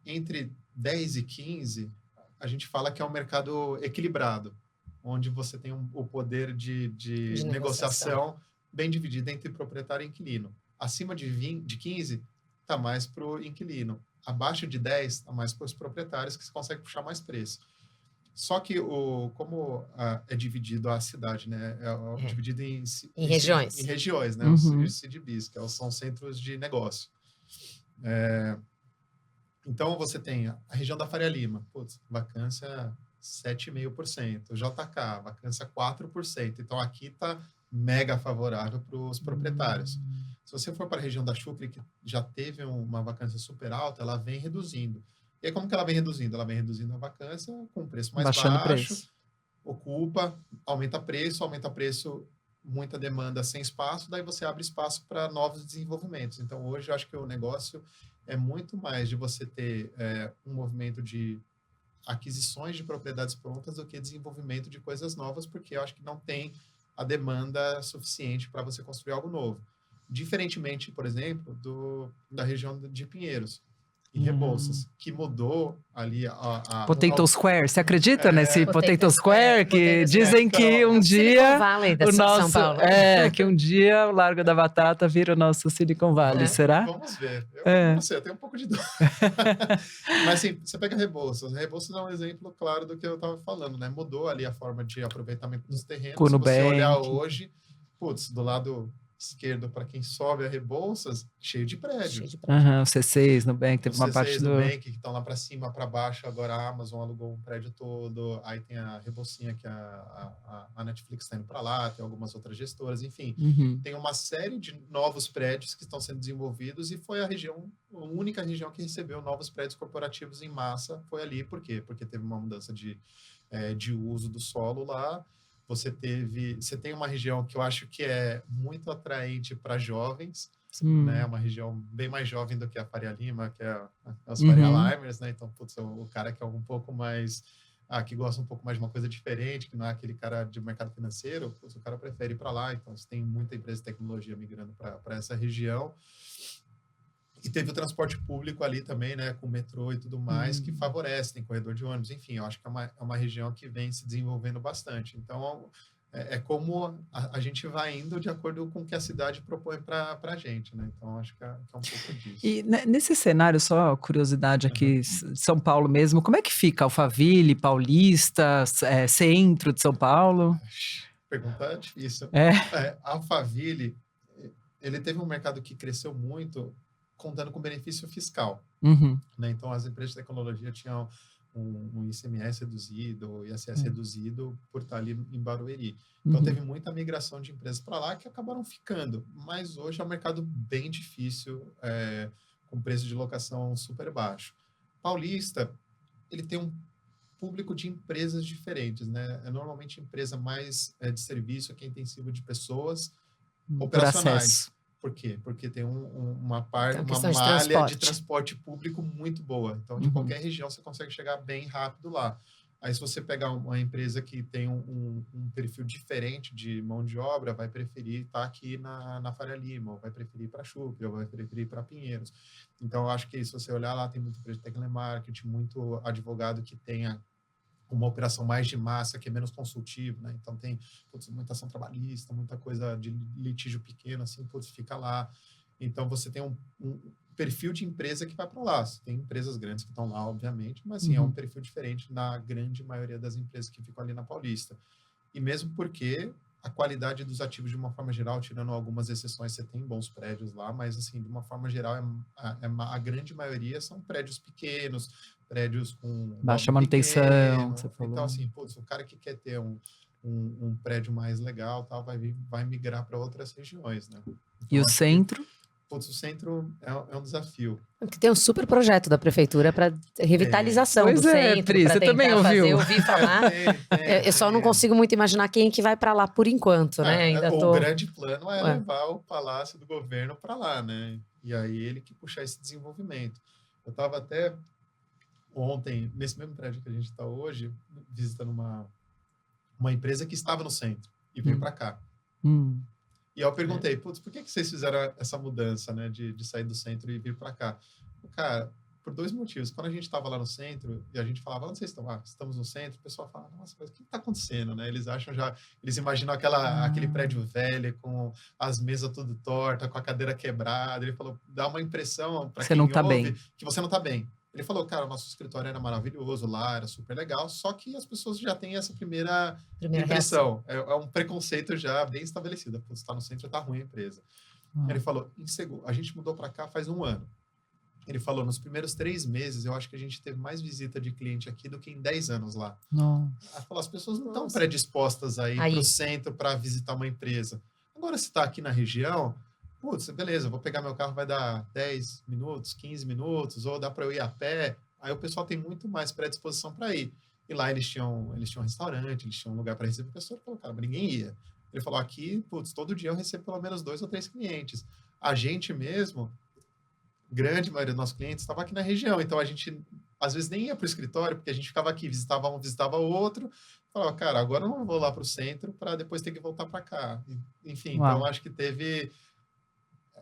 entre 10 e 15, a gente fala que é um mercado equilibrado, onde você tem o poder de negociação bem dividido entre proprietário e inquilino. Acima de 15, está mais para o inquilino. Abaixo de 10, está mais para os proprietários, que você consegue puxar mais preço. Só que como é dividido a cidade, né? Dividido em regiões. Em regiões, né? Os CDBs, que são centros de negócio. Então, você tem a região da Faria Lima, vacância 7,5%. JK, vacância 4%. Então, aqui está mega favorável para os proprietários. Se você for para a região da Chucre, que já teve uma vacância super alta, ela vem reduzindo. E aí, como que ela vem reduzindo? Ela vem reduzindo a vacância com preço mais baixo, ocupa, aumenta preço, muita demanda sem espaço, daí você abre espaço para novos desenvolvimentos. Então, hoje, eu acho que o negócio é muito mais de você ter um movimento de aquisições de propriedades prontas do que desenvolvimento de coisas novas, porque eu acho que não tem a demanda suficiente para você construir algo novo. Diferentemente, por exemplo, da região de Pinheiros e Rebouças, que mudou ali Potato Square. Você acredita nesse Potato Square? Que dizem que um dia o nosso São Paulo. Que um dia o Largo da Batata vira o nosso Silicon Valley, será? Vamos ver. Não sei, eu tenho um pouco de dúvida. Mas assim, você pega Rebouças. Rebouças é um exemplo claro do que eu estava falando, né? Mudou ali a forma de aproveitamento dos terrenos. Se você olhar hoje, do lado esquerdo, para quem sobe a Rebouças, cheio de prédio. O C6, Nubank, teve uma parte do... Nubank, que estão lá para cima, para baixo, agora a Amazon alugou um prédio todo, aí tem a Reboucinha, que a Netflix está indo para lá, tem algumas outras gestoras, enfim. Tem uma série de novos prédios que estão sendo desenvolvidos e foi a única região que recebeu novos prédios corporativos em massa, foi ali. Por quê? Porque teve uma mudança de uso do solo lá. Você tem uma região que eu acho que é muito atraente para jovens, né? Uma região bem mais jovem do que a Faria Lima, que é as Faria Limers, né? Então, o cara que é um pouco mais... que gosta um pouco mais de uma coisa diferente, que não é aquele cara de mercado financeiro, o cara prefere ir para lá. Então, você tem muita empresa de tecnologia migrando para essa região. E teve o transporte público ali também, né, com o metrô e tudo mais, que favorece, tem corredor de ônibus, enfim, eu acho que é uma região que vem se desenvolvendo bastante. Então, como a gente vai indo de acordo com o que a cidade propõe para a gente, né? Então, acho que é um pouco disso. E nesse cenário, só curiosidade aqui, São Paulo mesmo, como é que fica Alphaville, Paulista, centro de São Paulo? Pergunta difícil. Alphaville, ele teve um mercado que cresceu muito, contando com benefício fiscal. Né? Então, as empresas de tecnologia tinham um ICMS reduzido, ISS reduzido por estar ali em Barueri. Então, teve muita migração de empresas para lá que acabaram ficando. Mas hoje é um mercado bem difícil, com preço de locação super baixo. Paulista, ele tem um público de empresas diferentes, né? É normalmente empresa mais de serviço, que é intensivo de pessoas operacionais. Por quê? Porque tem uma malha de transporte público muito boa. Então, de qualquer região, você consegue chegar bem rápido lá. Aí, se você pegar uma empresa que tem um perfil diferente de mão de obra, vai preferir estar aqui na Faria Lima, ou vai preferir ir para Chucre, ou vai preferir ir para Pinheiros. Então, eu acho que se você olhar lá, tem muito empresa de telemarketing, muito advogado que tenha uma operação mais de massa, que é menos consultivo, né? Então, tem muita ação trabalhista, muita coisa de litígio pequeno, assim, fica lá. Então, você tem perfil de empresa que vai para lá. Tem empresas grandes que estão lá, obviamente, mas sim, é um perfil diferente na grande maioria das empresas que ficam ali na Paulista. E mesmo porque a qualidade dos ativos, de uma forma geral, tirando algumas exceções, você tem bons prédios lá, mas, assim, de uma forma geral, a grande maioria são prédios pequenos, prédios com... Baixa manutenção, pequeno. você falou. Então, assim, putz, o cara que quer ter um prédio mais legal, tal, vai migrar para outras regiões, né? Então, e o centro? Putz, o centro é um desafio. Porque tem um super projeto da prefeitura para revitalização do centro. Pri, você também ouviu? Eu ouvi falar. Eu só não consigo muito imaginar quem que vai para lá por enquanto, né? O grande plano é levar o Palácio do Governo para lá, né? E aí ele que puxar esse desenvolvimento. Eu estava até ontem, nesse mesmo prédio que a gente está hoje, visitando uma empresa que estava no centro e veio para cá. E eu perguntei, putz, por que vocês fizeram essa mudança, né, de sair do centro e vir para cá? Cara, por 2 motivos. Quando a gente estava lá no centro e a gente falava, onde vocês estão? Estamos no centro. O pessoal fala, nossa, mas o que está acontecendo, né? Eles imaginam aquele prédio velho com as mesas tudo tortas, com a cadeira quebrada. Ele falou, dá uma impressão para quem ouve que você não está bem. Ele falou, cara, o nosso escritório era maravilhoso lá, era super legal, só que as pessoas já têm essa primeira impressão. É um preconceito já bem estabelecido. Você está no centro, está ruim a empresa. Ele falou, a gente mudou para cá faz 1 ano. Ele falou, nos primeiros 3 meses, eu acho que a gente teve mais visita de cliente aqui do que em 10 anos lá. Ele falou, as pessoas não estão predispostas aí para o centro para visitar uma empresa. Agora, se está aqui na região... Putz, beleza, vou pegar meu carro, vai dar 10 minutos, 15 minutos, ou dá para eu ir a pé. Aí o pessoal tem muito mais predisposição para ir. E lá eles tinham um restaurante, eles tinham um lugar para receber pessoas. Ele falou, cara, mas ninguém ia. Ele falou, aqui, putz, todo dia eu recebo pelo menos 2 ou 3 clientes. A gente mesmo, grande maioria dos nossos clientes, estava aqui na região. Então a gente, às vezes, nem ia para o escritório, porque a gente ficava aqui, visitava um, visitava o outro. Falava, cara, agora eu não vou lá para o centro para depois ter que voltar para cá. Enfim, então acho que teve...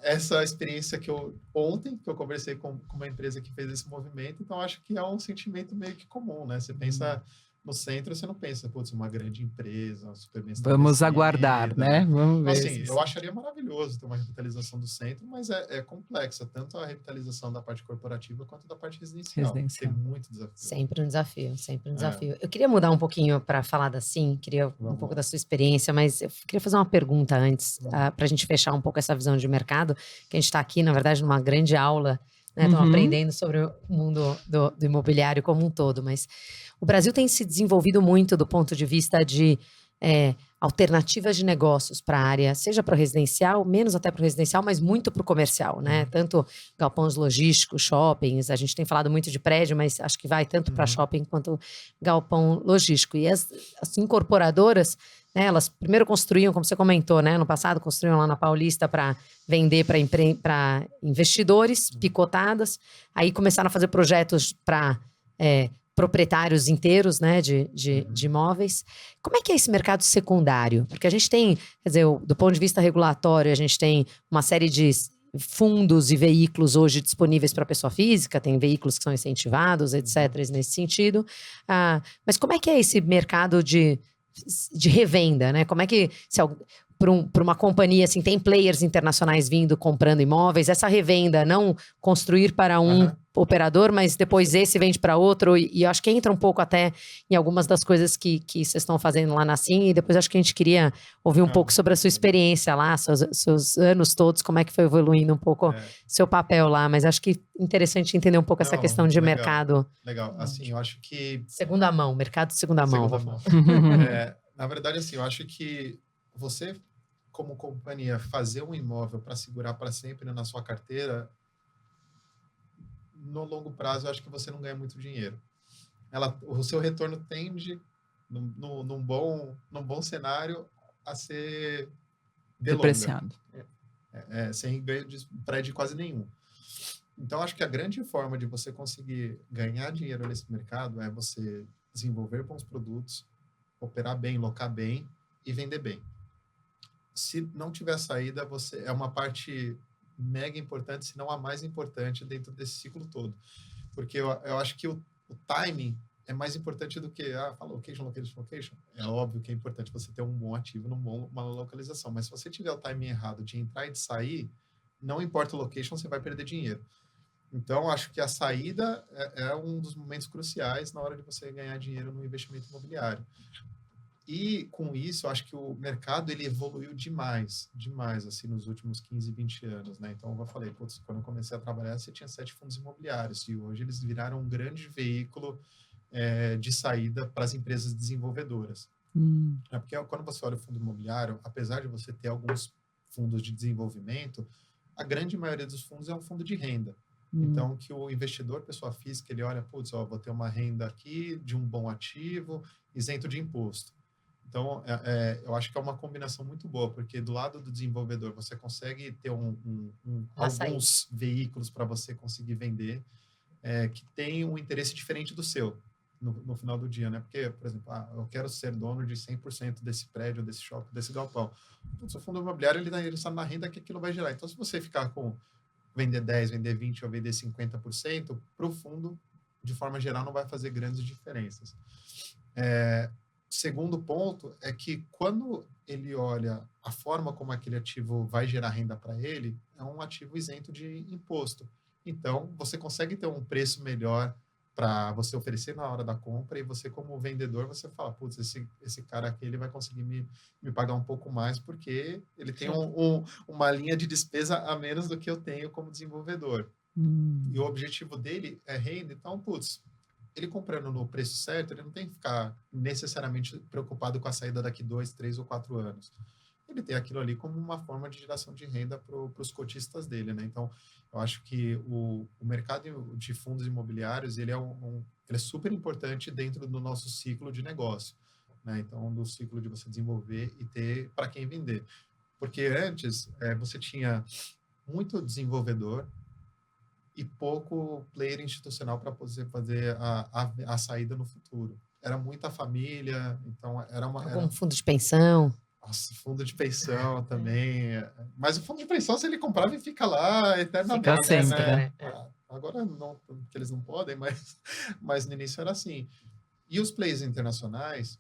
essa experiência ontem, que eu conversei com uma empresa que fez esse movimento, então acho que é um sentimento meio que comum, né? Você pensa no centro, você não pensa, putz, uma grande empresa, super bem estabelecida. Vamos aguardar, né? Vamos ver. Assim, eu acharia maravilhoso ter uma revitalização do centro, mas é complexa, tanto a revitalização da parte corporativa quanto da parte residencial. Tem muito desafio. Sempre um desafio, sempre um desafio. Eu queria mudar um pouquinho para falar da Sim, queria um pouco da sua experiência, mas eu queria fazer uma pergunta antes, para a gente fechar um pouco essa visão de mercado, que a gente está aqui, na verdade, numa grande aula, né? Estão aprendendo sobre o mundo do imobiliário como um todo, mas o Brasil tem se desenvolvido muito do ponto de vista de alternativas de negócios para a área, seja para o residencial, menos até para o residencial, mas muito para o comercial, né? Tanto galpões logísticos, shoppings, a gente tem falado muito de prédio, mas acho que vai tanto para shopping quanto galpão logístico. E as incorporadoras, né, elas primeiro construíam, como você comentou, né, no passado, construíam lá na Paulista para vender para investidores, picotadas, aí começaram a fazer projetos para proprietários inteiros, né, de imóveis. Como é que é esse mercado secundário? Porque a gente tem, quer dizer, do ponto de vista regulatório, a gente tem uma série de fundos e veículos hoje disponíveis para a pessoa física, tem veículos que são incentivados, etc., nesse sentido. Mas como é que é esse mercado de revenda, né? Como é que, para uma companhia, assim, tem players internacionais vindo, comprando imóveis, essa revenda, não construir para um operador, mas depois esse vende para outro, e eu acho que entra um pouco até em algumas das coisas que vocês estão fazendo lá na Sim, e depois acho que a gente queria ouvir um pouco sobre a sua experiência lá, seus anos todos, como é que foi evoluindo um pouco seu papel lá, mas acho que interessante entender um pouco essa questão de mercado. Legal, assim, eu acho que... Segunda mão, mercado de segunda mão. Na verdade, assim, eu acho que você, como companhia, fazer um imóvel para segurar para sempre na sua carteira, no longo prazo, eu acho que você não ganha muito dinheiro. O seu retorno tende, num bom cenário, a ser depreciado. Sem ganho de prédio quase nenhum. Então, acho que a grande forma de você conseguir ganhar dinheiro nesse mercado é você desenvolver bons produtos, operar bem, locar bem e vender bem. Se não tiver saída, é uma parte mega importante, se não a mais importante dentro desse ciclo todo. Porque eu acho que o timing é mais importante do que fala location. É óbvio que é importante você ter um bom ativo, uma localização. Mas se você tiver o timing errado de entrar e de sair, não importa o location, você vai perder dinheiro. Então, acho que a saída é um dos momentos cruciais na hora de você ganhar dinheiro no investimento imobiliário. E, com isso, acho que o mercado ele evoluiu demais, assim, nos últimos 15, 20 anos, né? Então, eu falei, putz, quando eu comecei a trabalhar, você tinha 7 fundos imobiliários, e hoje eles viraram um grande veículo de saída para as empresas desenvolvedoras. Porque quando você olha o fundo imobiliário, apesar de você ter alguns fundos de desenvolvimento, a grande maioria dos fundos é um fundo de renda. Então, que o investidor, pessoa física, ele olha, putz, vou ter uma renda aqui de um bom ativo, isento de imposto. Então, eu acho que é uma combinação muito boa, porque do lado do desenvolvedor, você consegue ter alguns veículos para você conseguir vender que tem um interesse diferente do seu no final do dia, né? Porque, por exemplo, eu quero ser dono de 100% desse prédio, desse shopping, desse galpão. O seu fundo imobiliário, ele está na renda que aquilo vai gerar. Então, se você ficar com vender 10%, vender 20% ou vender 50%, para o fundo, de forma geral, não vai fazer grandes diferenças. Segundo ponto é que quando ele olha a forma como aquele ativo vai gerar renda para ele, é um ativo isento de imposto. Então, você consegue ter um preço melhor para você oferecer na hora da compra e você, como vendedor, você fala, putz, esse cara aqui ele vai conseguir me pagar um pouco mais porque ele tem uma linha de despesa a menos do que eu tenho como desenvolvedor. E o objetivo dele é renda, então, putz, ele comprando no preço certo, ele não tem que ficar necessariamente preocupado com a saída daqui 2, 3 ou 4 anos. Ele tem aquilo ali como uma forma de geração de renda para os cotistas dele, né? Então, eu acho que o mercado de fundos imobiliários, ele é super importante dentro do nosso ciclo de negócio, né? Então, do ciclo de você desenvolver e ter para quem vender. Porque antes, você tinha muito desenvolvedor e pouco player institucional para poder fazer a saída no futuro. Era muita família, então era um fundo de pensão. Nossa, fundo de pensão também. Mas o fundo de pensão, se ele comprava e fica lá eternamente, fica sempre, né? Agora não, porque eles não podem, mas no início era assim. E os players internacionais,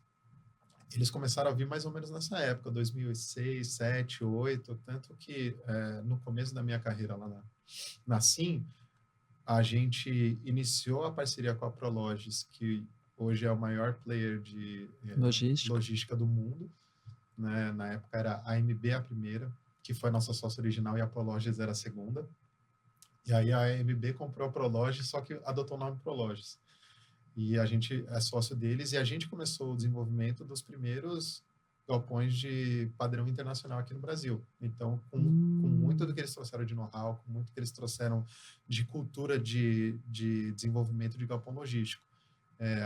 eles começaram a vir mais ou menos nessa época, 2006, 2007, 2008, tanto que no começo da minha carreira lá na SIM, a gente iniciou a parceria com a Prologis, que hoje é o maior player de logística do mundo. Né? Na época era a AMB a primeira, que foi a nossa sócia original, e a Prologis era a segunda. E aí a AMB comprou a Prologis, só que adotou o nome Prologis. E a gente é sócio deles, e a gente começou o desenvolvimento dos primeiros galpões de padrão internacional aqui no Brasil. Então, com muito do que eles trouxeram de know-how, com muito que eles trouxeram de cultura de desenvolvimento de galpão logístico.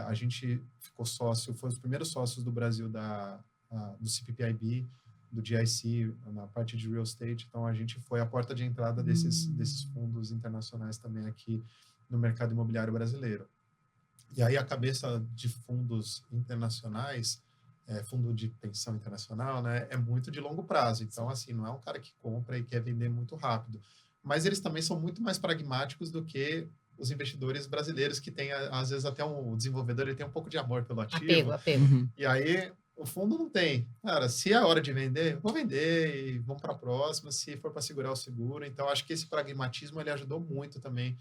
A gente ficou sócio, foi os primeiros sócios do Brasil do CPPIB, do GIC, na parte de real estate. Então, a gente foi a porta de entrada desses fundos internacionais também aqui no mercado imobiliário brasileiro. E aí, a cabeça de fundos internacionais, fundo de pensão internacional, né, é muito de longo prazo. Então, assim, não é um cara que compra e quer vender muito rápido. Mas eles também são muito mais pragmáticos do que os investidores brasileiros, que tem, às vezes, até o desenvolvedor, ele tem um pouco de amor pelo ativo. Apego. E aí, o fundo não tem. Cara, se é a hora de vender, vou vender e vamos para a próxima, se for para segurar o seguro. Então, acho que esse pragmatismo, ele ajudou muito também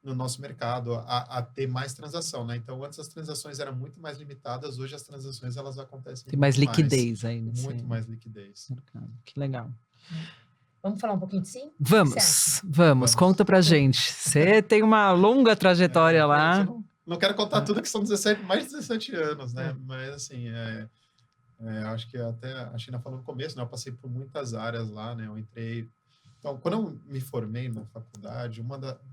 no nosso mercado a ter mais transação, né? Então, antes as transações eram muito mais limitadas, hoje as transações, elas acontecem tem mais liquidez aí. Muito mais liquidez. Que legal. Vamos falar um pouquinho de SIM? Vamos. Conta pra gente. Você tem uma longa trajetória lá. Não quero contar tudo, que são mais de 17 anos, né? Mas, assim, acho que até a China falou no começo, né? Eu passei por muitas áreas lá, né? Eu entrei... Então, quando eu me formei na faculdade,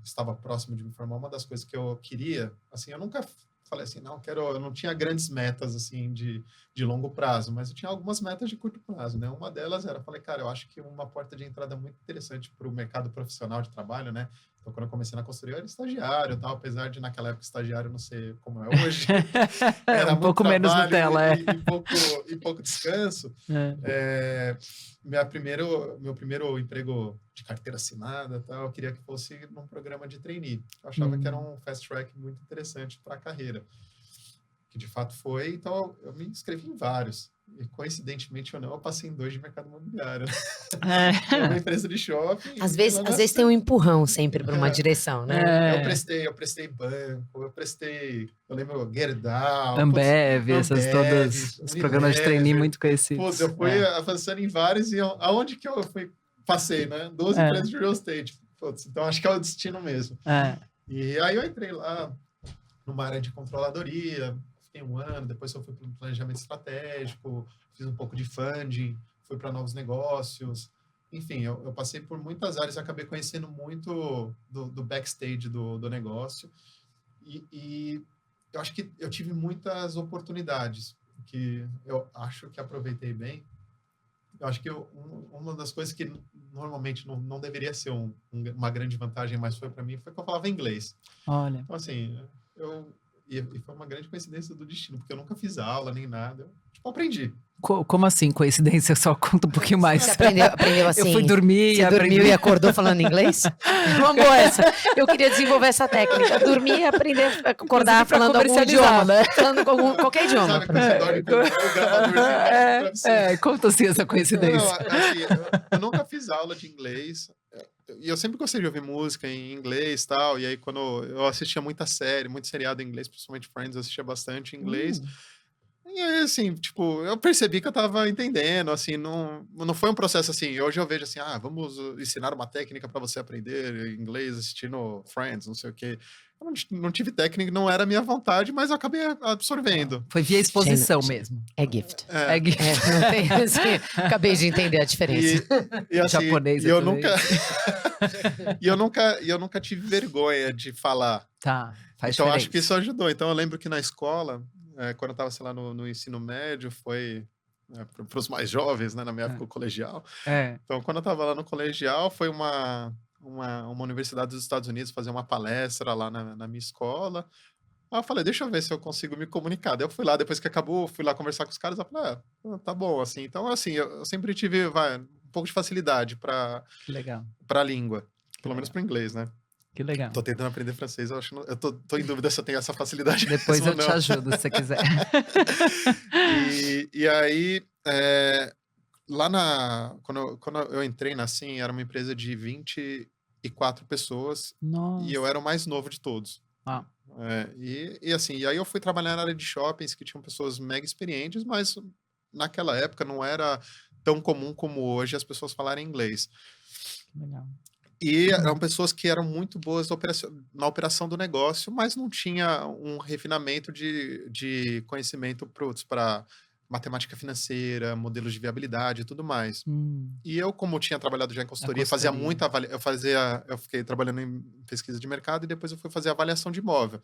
estava próximo de me formar, uma das coisas que eu queria, assim, eu nunca falei assim, eu não tinha grandes metas, assim, de longo prazo, mas eu tinha algumas metas de curto prazo, né? Uma delas era, falei, cara, eu acho que uma porta de entrada muito interessante para o mercado profissional de trabalho, né? Então, quando eu comecei na consultoria, eu era estagiário, tal, apesar de naquela época estagiário não ser como é hoje. Era um pouco menos Nutella, e pouco descanso. Meu primeiro emprego de carteira assinada, tal, eu queria que fosse num programa de trainee. Eu achava que era um fast track muito interessante para a carreira. que de fato foi. Então, eu me inscrevi em vários. E, coincidentemente ou não, eu passei em 2 de mercado imobiliário. É uma empresa de shopping. Às vezes tem um empurrão sempre para uma direção, né? Eu prestei banco, eu lembro Gerdau, Ambev, essas todas, os Unilever, programas de trainee muito conhecidos. Putz, eu fui avançando em vários e aonde que eu passei, né? 12 empresas de real estate. Putz, então acho que é o destino mesmo. E aí eu entrei lá numa área de controladoria, fiquei 1 ano, depois eu fui para o planejamento estratégico, fiz um pouco de funding, fui para novos negócios. Enfim, eu passei por muitas áreas e acabei conhecendo muito do backstage do negócio. E eu acho que eu tive muitas oportunidades, que eu acho que aproveitei bem. Eu acho que uma das coisas que normalmente não deveria ser uma grande vantagem, mas foi para mim, foi que eu falava inglês. Olha. Então, assim, e foi uma grande coincidência do destino, porque eu nunca fiz aula nem nada. Eu aprendi. Como assim, coincidência? Só conta um pouquinho mais. Você aprendeu assim? Eu fui dormir. Você dormiu e acordou falando inglês? Uma boa essa. Eu queria desenvolver essa técnica. Dormir e aprender a acordar falando algum idioma. Né? Falando qualquer idioma. Sabe quando você dorme com o gravadorzinho? Conta assim essa coincidência. Eu nunca fiz aula de inglês. E eu sempre gostei de ouvir música em inglês e tal. E aí, quando eu assistia muita série, muito seriado em inglês, principalmente Friends, eu assistia bastante em inglês. E aí, assim, tipo, eu percebi que eu tava entendendo, assim, não foi um processo assim. Hoje eu vejo assim, vamos ensinar uma técnica para você aprender inglês assistindo Friends, não sei o quê. Eu não tive técnica, não era a minha vontade, mas eu acabei absorvendo. Foi via exposição mesmo. É gift. É gift. Não tem, assim, acabei de entender a diferença. E assim, japonês e eu nunca tive vergonha de falar. Tá, faz então, diferença. acho que isso ajudou. Então, eu lembro que na escola, quando eu estava, sei lá, no ensino médio, foi para os mais jovens, né, na minha época, o colegial. Então, quando eu estava lá no colegial, foi uma universidade dos Estados Unidos fazer uma palestra lá na minha escola. Aí eu falei, deixa eu ver se eu consigo me comunicar. Daí eu fui lá, depois que acabou, fui lá conversar com os caras, eu falei, tá bom, assim. Então, assim, eu sempre tive, um pouco de facilidade para a língua, pelo menos para o inglês, né? Que legal. Tô tentando aprender francês, eu tô em dúvida se eu tenho essa facilidade. Depois eu te ajudo, se você quiser. E aí, lá quando eu entrei na Sim, era uma empresa de 24 pessoas. Nossa. E eu era o mais novo de todos. E aí eu fui trabalhar na área de shoppings que tinham pessoas mega experientes, mas naquela época não era tão comum como hoje as pessoas falarem inglês. Legal. E eram pessoas que eram muito boas na operação do negócio, mas não tinha um refinamento de conhecimento para matemática financeira, modelos de viabilidade e tudo mais. E eu, como tinha trabalhado já em consultoria, fazia muita eu fiquei trabalhando em pesquisa de mercado e depois eu fui fazer avaliação de imóvel.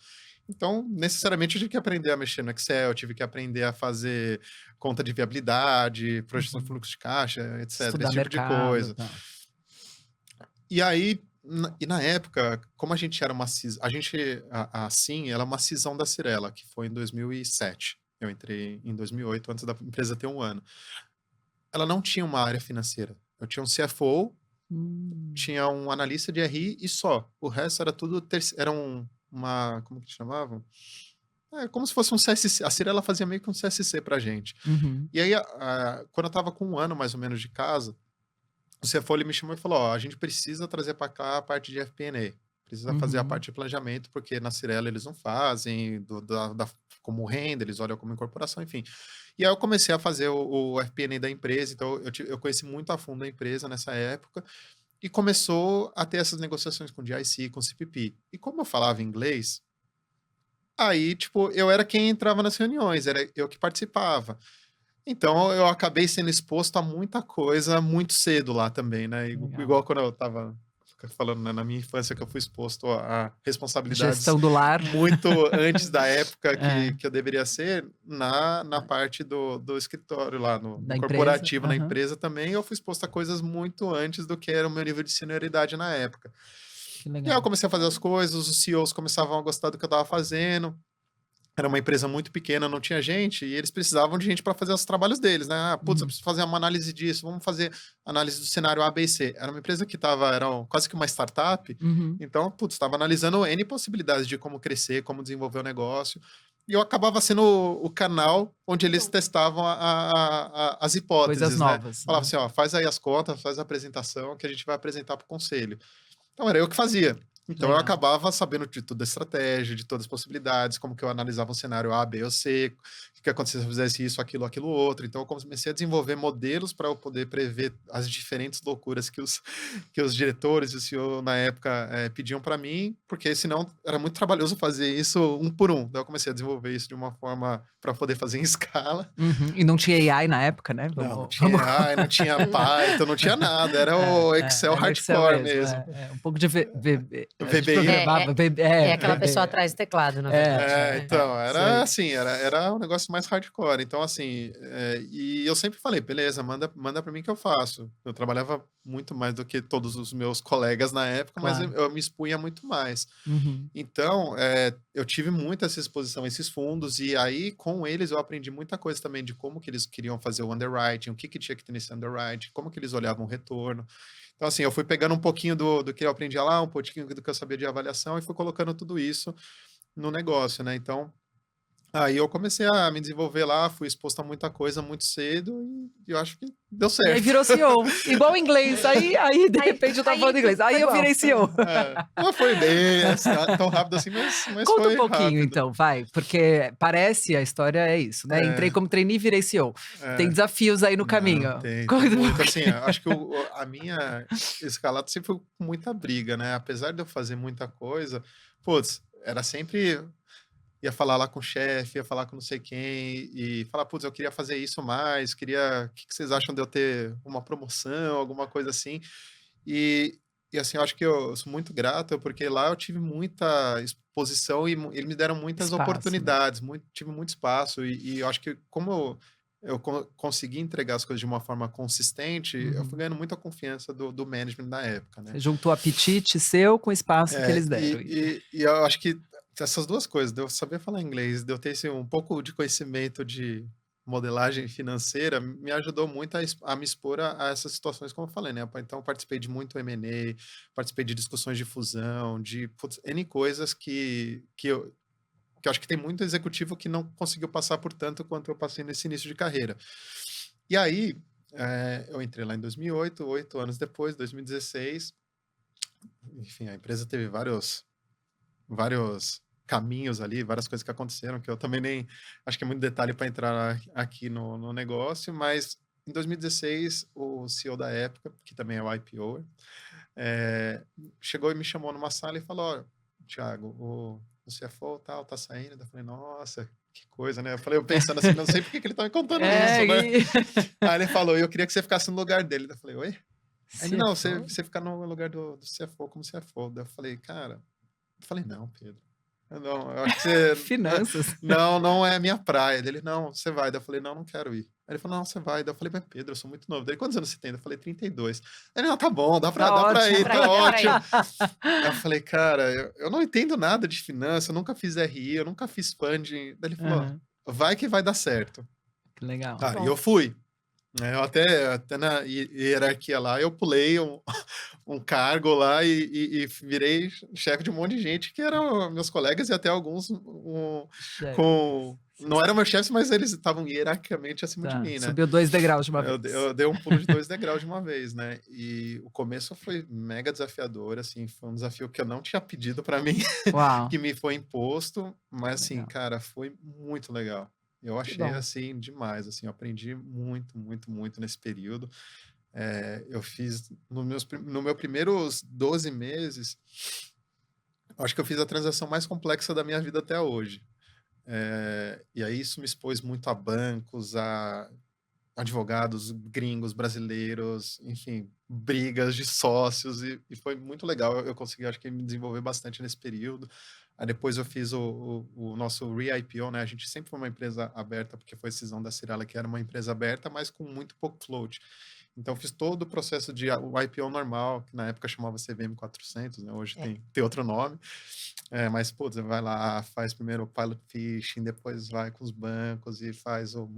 Então, necessariamente, eu tive que aprender a mexer no Excel, eu tive que aprender a fazer conta de viabilidade, projeção de fluxo de caixa, etc. Estudar esse tipo de coisa. Tá. E aí, na época, como a gente era a Sim, ela é uma cisão da Cyrela, que foi em 2007. Eu entrei em 2008, antes da empresa ter 1 ano. Ela não tinha uma área financeira. Eu tinha um CFO, tinha um analista de RI e só. O resto era tudo... Era como que chamavam? Como se fosse um CSC. A Cyrela fazia meio que um CSC pra gente. E aí, quando eu tava com 1 ano, mais ou menos, de casa, o CFO ele me chamou e falou, a gente precisa trazer para cá a parte de FP&A, precisa fazer a parte de planejamento, porque na Cyrela eles não fazem, como renda, eles olham como incorporação, enfim. E aí eu comecei a fazer o FP&A da empresa, então eu conheci muito a fundo a empresa nessa época, e começou a ter essas negociações com o GIC, com o CPP. E como eu falava inglês, aí, tipo, eu era quem entrava nas reuniões, era eu que participava. Então, eu acabei sendo exposto a muita coisa muito cedo lá também, né? Igual quando eu tava falando, né, na minha infância, que eu fui exposto a responsabilidades... Gestão do lar. Muito antes da época que eu deveria ser, na parte do escritório lá, no corporativo, na empresa também, eu fui exposto a coisas muito antes do que era o meu nível de senioridade na época. Que legal. E aí eu comecei a fazer as coisas, os CEOs começavam a gostar do que eu tava fazendo. Era uma empresa muito pequena, não tinha gente, e eles precisavam de gente para fazer os trabalhos deles, né? Eu preciso fazer uma análise disso, vamos fazer análise do cenário A, B e C. Era uma empresa que era quase que uma startup, então, estava analisando N possibilidades de como crescer, como desenvolver o negócio. E eu acabava sendo o canal onde eles testavam as hipóteses, Coisas né? novas. Falava assim, ó, faz aí as contas, faz a apresentação que a gente vai apresentar para o conselho. Então, era eu que fazia. Então, eu Legal. acabava sabendo de toda a estratégia, de todas as possibilidades, como que eu analisava um cenário A, B ou C, o que acontecia se eu fizesse isso, aquilo outro. Então, eu comecei a desenvolver modelos para eu poder prever as diferentes loucuras que os diretores e o CEO, na época, pediam para mim, porque senão era muito trabalhoso fazer isso um por um. Daí eu comecei a desenvolver isso de uma forma para poder fazer em escala. Uhum. E não tinha AI na época, né? Não tinha AI, não tinha Python, não tinha nada. Era o Excel hardcore mesmo. Um pouco de VBI. É aquela pessoa atrás do teclado, na verdade. né? Então, era assim, era um negócio mais hardcore. Então, assim, e eu sempre falei, beleza, manda pra mim que eu faço. Eu trabalhava muito mais do que todos os meus colegas na época, Claro. mas eu me expunha muito mais. Uhum. Então, eu tive muito essa exposição a esses fundos, e aí, com eles, eu aprendi muita coisa também de como que eles queriam fazer o underwriting, o que tinha que ter nesse underwriting, como que eles olhavam o retorno. Então, assim, eu fui pegando um pouquinho do que eu aprendia lá, um pouquinho do que eu sabia de avaliação, e fui colocando tudo isso no negócio, né? Então, aí eu comecei a me desenvolver lá, fui exposto a muita coisa muito cedo, e eu acho que deu E aí certo. virou CEO. Igual inglês. Aí de repente, eu tava falando inglês. Aí eu virei CEO. Não foi bem tão rápido assim, mas Conta foi um pouquinho, rápido. então, vai. Porque parece, a história é isso, né? Entrei como trainee e virei CEO. Tem desafios aí no caminho. Tem Conta um muito, pouquinho. assim, eu acho que a minha escalada sempre foi com muita briga, né? Apesar de eu fazer muita coisa, putz, era sempre... Ia falar lá com o chefe, ia falar com não sei quem, e falar, putz, eu queria fazer isso mais, o que vocês acham de eu ter uma promoção, alguma coisa assim. E assim, eu acho que eu sou muito grato, porque lá eu tive muita exposição e eles me deram muitas Espaço, né? oportunidades, tive muito espaço, e eu acho que como eu consegui entregar as coisas de uma forma consistente, eu fui ganhando muita confiança do management na época, né? Você juntou apetite seu com o espaço que eles deram. E eu acho que essas duas coisas, de eu saber falar inglês, de eu ter um pouco de conhecimento de modelagem financeira, me ajudou muito a me expor a essas situações, como eu falei, né? Então, eu participei de muito M&A, participei de discussões de fusão, de N coisas que eu acho que tem muito executivo que não conseguiu passar por tanto quanto eu passei nesse início de carreira. E aí, eu entrei lá em 2008, 8 anos depois, 2016, enfim, a empresa teve vários caminhos ali, várias coisas que aconteceram, que eu também nem... Acho que é muito detalhe para entrar aqui no negócio, mas em 2016, o CEO da época, que também é o IPO, chegou e me chamou numa sala e falou, ó, Thiago, o CFO tal, tá saindo. Eu falei, nossa, que coisa, né? Eu pensando assim, não sei por que ele tá me contando isso, né? Aí ele falou, eu queria que você ficasse no lugar dele. Eu falei, oi? Aí ele, não, você ficar no lugar do CFO como CFO. Daí eu falei, cara... Eu falei, não, Pedro. Não, eu acho que você... Finanças. Não é minha praia. Ele, não, você vai. Daí eu falei, não quero ir. Aí ele falou, não, você vai. Daí eu falei, mas Pedro, eu sou muito novo. Daí, quantos anos você tem? Eu falei, 32. Ele, não, tá bom, dá pra ir, tá ótimo. Aí eu falei, cara, eu não entendo nada de finanças, eu nunca fiz RI, eu nunca fiz funding. Daí ele falou, vai que vai dar certo. Que legal. E eu fui. Eu até na hierarquia lá, eu pulei um cargo lá e virei chefe de um monte de gente que eram meus colegas e até alguns não eram meus chefes, mas eles estavam hierarquicamente acima de mim, né? Subiu 2 degraus de uma vez. Eu dei um pulo de 2 degraus de uma vez, né? E o começo foi mega desafiador, assim, foi um desafio que eu não tinha pedido para mim, que me foi imposto, mas assim, cara, foi muito legal. Eu achei, assim, demais, assim, eu aprendi muito, muito, muito nesse período. Eu fiz, no meu primeiros 12 meses, acho que eu fiz a transação mais complexa da minha vida até hoje. E aí isso me expôs muito a bancos, a advogados gringos, brasileiros, enfim, brigas de sócios, e foi muito legal. Eu consegui, acho que, me desenvolver bastante nesse período. Aí depois eu fiz o nosso re-IPO, né? A gente sempre foi uma empresa aberta, porque foi a decisão da Cyrela, que era uma empresa aberta, mas com muito pouco float. Então, eu fiz todo o processo de o IPO normal, que na época chamava CVM 400, né? Hoje tem outro nome. Mas, putz, vai lá, faz primeiro o pilot fishing, depois vai com os bancos e faz o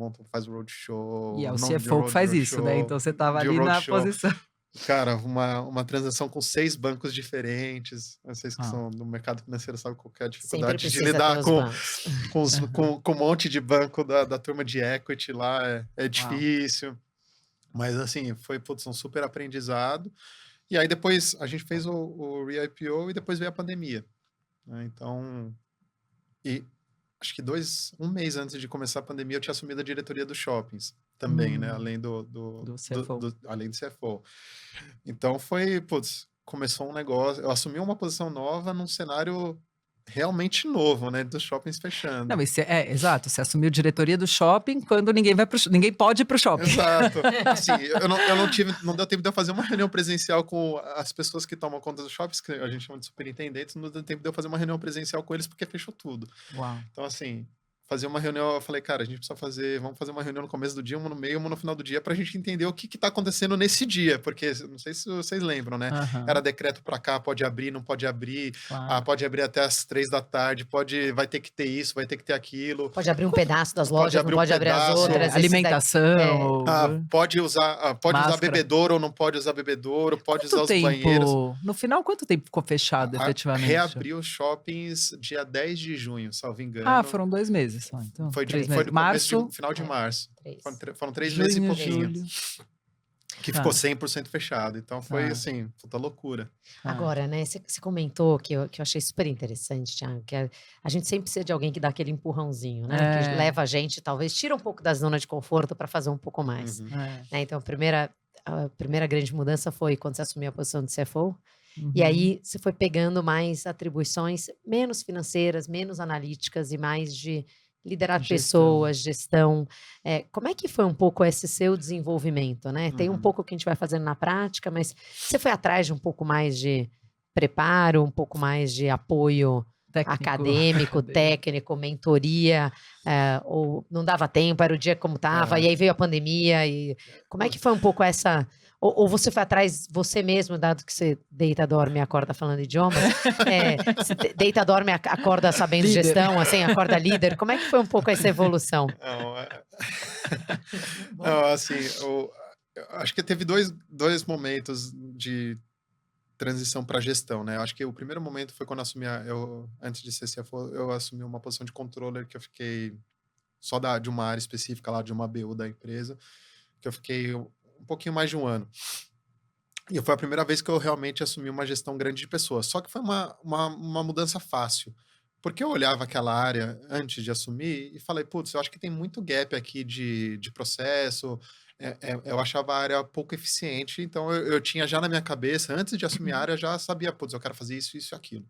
roadshow. E é o CFO que faz isso, né? Então, você estava ali na posição. Cara, uma transação com 6 bancos diferentes. Vocês que são do mercado financeiro sabem qual que é a Sempre dificuldade de precisa ter lidar os com, bancos. com um monte de banco da turma de equity lá. É Uau. difícil. Mas, assim, foi um super aprendizado. E aí, depois, a gente fez o re-IPO e depois veio a pandemia. Né? Então, e acho que um mês antes de começar a pandemia, eu tinha assumido a diretoria dos shoppings também, né? Além do CFO. além do CFO. Então, começou um negócio. Eu assumi uma posição nova num cenário realmente novo, né? Dos shoppings fechando. Não, mas exato. Você assumiu diretoria do shopping quando ninguém pode ir pro shopping. Exato. Assim, não deu tempo de eu fazer uma reunião presencial com as pessoas que tomam conta dos shoppings, que a gente chama de superintendentes, não deu tempo de eu fazer uma reunião presencial com eles porque fechou tudo. Uau. Então, assim, fazer uma reunião, eu falei, cara, a gente precisa vamos fazer uma reunião no começo do dia, uma no meio, uma no final do dia, pra gente entender o que tá acontecendo nesse dia, porque não sei se vocês lembram, né? Era decreto pra cá, pode abrir, não pode abrir, Claro. pode abrir até as 3 da tarde, vai ter que ter isso, vai ter que ter aquilo. Pode abrir um pedaço das lojas, não pode abrir as pedaço. outras. Alimentação. Pode usar bebedouro ou não pode usar bebedouro, pode usar os banheiros. No final, quanto tempo ficou fechado, efetivamente? Reabriu os shoppings dia 10 de junho, salvo engano. Foram 2 meses só, então. Foi no final de março. Foram 3 meses e pouquinho. Julho. Que ficou 100% fechado. Então foi assim, puta loucura. Agora, né, você comentou que eu achei super interessante, Thiago, que a gente sempre precisa de alguém que dá aquele empurrãozinho, né? Que leva a gente, talvez, tira um pouco da zona de conforto para fazer um pouco mais. Né? Então, a primeira grande mudança foi quando você assumiu a posição de CFO. E aí você foi pegando mais atribuições menos financeiras, menos analíticas e mais de liderar pessoas, gestão. Como é que foi um pouco esse seu desenvolvimento, né? Tem um pouco que a gente vai fazendo na prática, mas você foi atrás de um pouco mais de preparo, um pouco mais de apoio acadêmico, técnico, mentoria, ou não dava tempo, era o dia como estava, e aí veio a pandemia, e como é que foi um pouco essa... Ou você foi atrás, você mesmo, dado que você deita, dorme e acorda falando idiomas, você deita, dorme e acorda sabendo líder. Gestão, assim, acorda líder, como é que foi um pouco essa evolução? Não, assim, eu acho que teve dois momentos de transição para gestão, né? Eu acho que o primeiro momento foi quando antes de ser CFO, eu assumi uma posição de controller que eu fiquei só de uma área específica lá, de uma BU da empresa, que eu fiquei um pouquinho mais de um ano. E foi a primeira vez que eu realmente assumi uma gestão grande de pessoas. Só que foi uma mudança fácil. Porque eu olhava aquela área antes de assumir e falei, putz, eu acho que tem muito gap aqui de processo, eu achava a área pouco eficiente, então eu tinha já na minha cabeça, antes de assumir a área, já sabia, putz, eu quero fazer isso, isso e aquilo.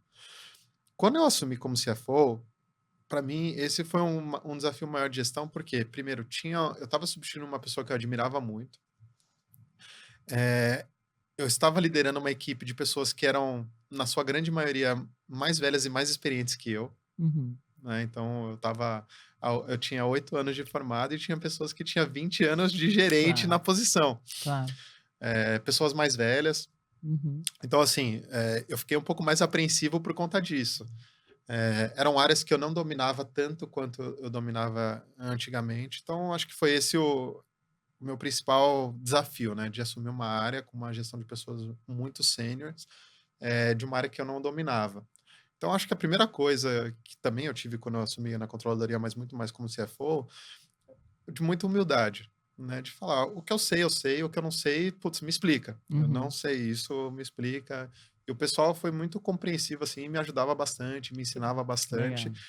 Quando eu assumi como CFO, para mim, esse foi um desafio maior de gestão, porque, primeiro, eu estava substituindo uma pessoa que eu admirava muito, eu estava liderando uma equipe de pessoas que eram, na sua grande maioria, mais velhas e mais experientes que eu. Né? Então, eu tinha 8 anos de formado e tinha pessoas que tinham 20 anos de gerente na posição. Pessoas mais velhas. Então, assim, eu fiquei um pouco mais apreensivo por conta disso. Eram áreas que eu não dominava tanto quanto eu dominava antigamente. Então, acho que foi esse o meu principal desafio, né? De assumir uma área com uma gestão de pessoas muito sêniores, de uma área que eu não dominava. Então, acho que a primeira coisa que também eu tive quando eu assumi na controladoria, mas muito mais como CFO, de muita humildade, né? De falar, o que eu sei, o que eu não sei, putz, me explica. Eu não sei isso, me explica. E o pessoal foi muito compreensivo, assim, me ajudava bastante, me ensinava bastante. Legal.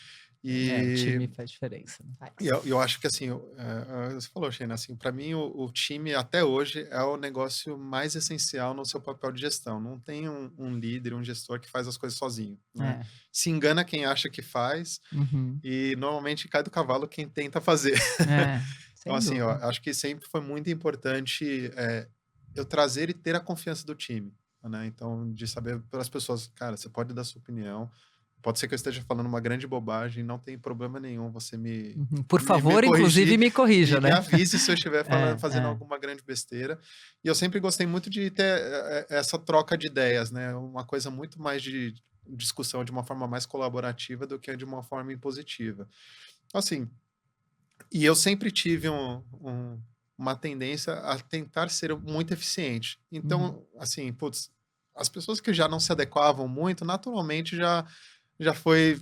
E o time faz diferença. Né? E eu acho que, assim, você falou, Sheina, assim, para mim o time até hoje é o negócio mais essencial no seu papel de gestão. Não tem um líder, um gestor que faz as coisas sozinho. Né? Se engana quem acha que faz e normalmente cai do cavalo quem tenta fazer. Então, assim, eu acho que sempre foi muito importante eu trazer e ter a confiança do time. Né? Então, de saber pelas pessoas, cara, você pode dar sua opinião. Pode ser que eu esteja falando uma grande bobagem, não tem problema nenhum você Por favor, inclusive, me corrija, né? Me avise se eu estiver fazendo alguma grande besteira. E eu sempre gostei muito de ter essa troca de ideias, né? Uma coisa muito mais de discussão de uma forma mais colaborativa do que de uma forma impositiva. Assim, e eu sempre tive uma tendência a tentar ser muito eficiente. Então, assim, putz, as pessoas que já não se adequavam muito, naturalmente já foi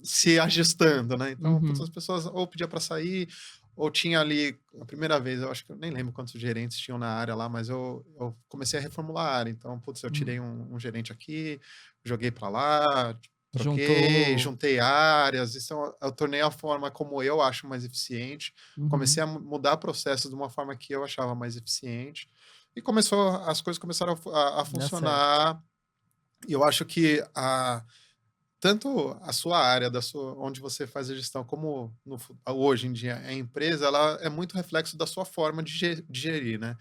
se ajustando, né? Então, putz, as pessoas ou pedia para sair, ou tinha ali, a primeira vez, eu acho que eu nem lembro quantos gerentes tinham na área lá, mas eu comecei a reformular a área. Então, putz, eu tirei um gerente aqui, joguei para lá, troquei, juntei áreas. Isso eu tornei a forma como eu acho mais eficiente. Comecei a mudar processos de uma forma que eu achava mais eficiente. E as coisas começaram a funcionar. E eu acho que tanto a sua área, onde você faz a gestão, como hoje em dia a empresa, ela é muito reflexo da sua forma de gerir, né?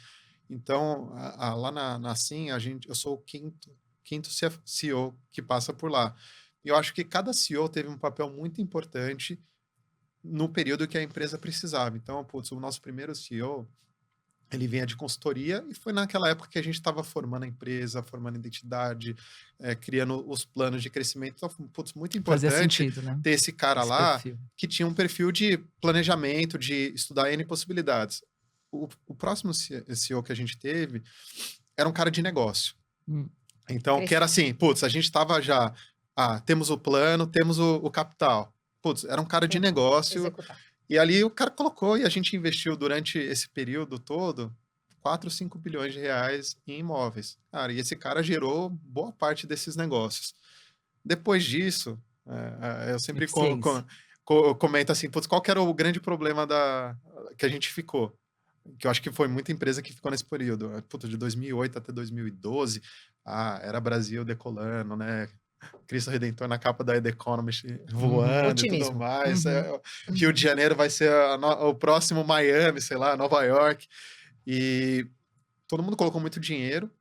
Então, lá na SIM, eu sou o quinto CEO que passa por lá. E eu acho que cada CEO teve um papel muito importante no período que a empresa precisava. Então, putz, o nosso primeiro CEO, ele vinha de consultoria e foi naquela época que a gente estava formando a empresa, formando identidade, criando os planos de crescimento. Então, putz, muito Fazia importante sentido, né? ter esse cara Esse lá perfil. que tinha um perfil de planejamento, de estudar N possibilidades. O próximo CEO que a gente teve era um cara de negócio. Então, que era assim, putz, a gente estava já, temos o plano, temos o capital. Putz, era um cara de negócio. Executar. E ali o cara colocou, e a gente investiu durante esse período todo 4, 5 bilhões de reais em imóveis. Cara, e esse cara gerou boa parte desses negócios. Depois disso, eu sempre comento assim, putz, qual que era o grande problema que a gente ficou? Que eu acho que foi muita empresa que ficou nesse período. Putz, de 2008 até 2012, era Brasil decolando, né? Cristo Redentor na capa da The Economist voando e tudo mais. Rio de Janeiro vai ser o próximo Miami, sei lá, Nova York. E todo mundo colocou muito dinheiro,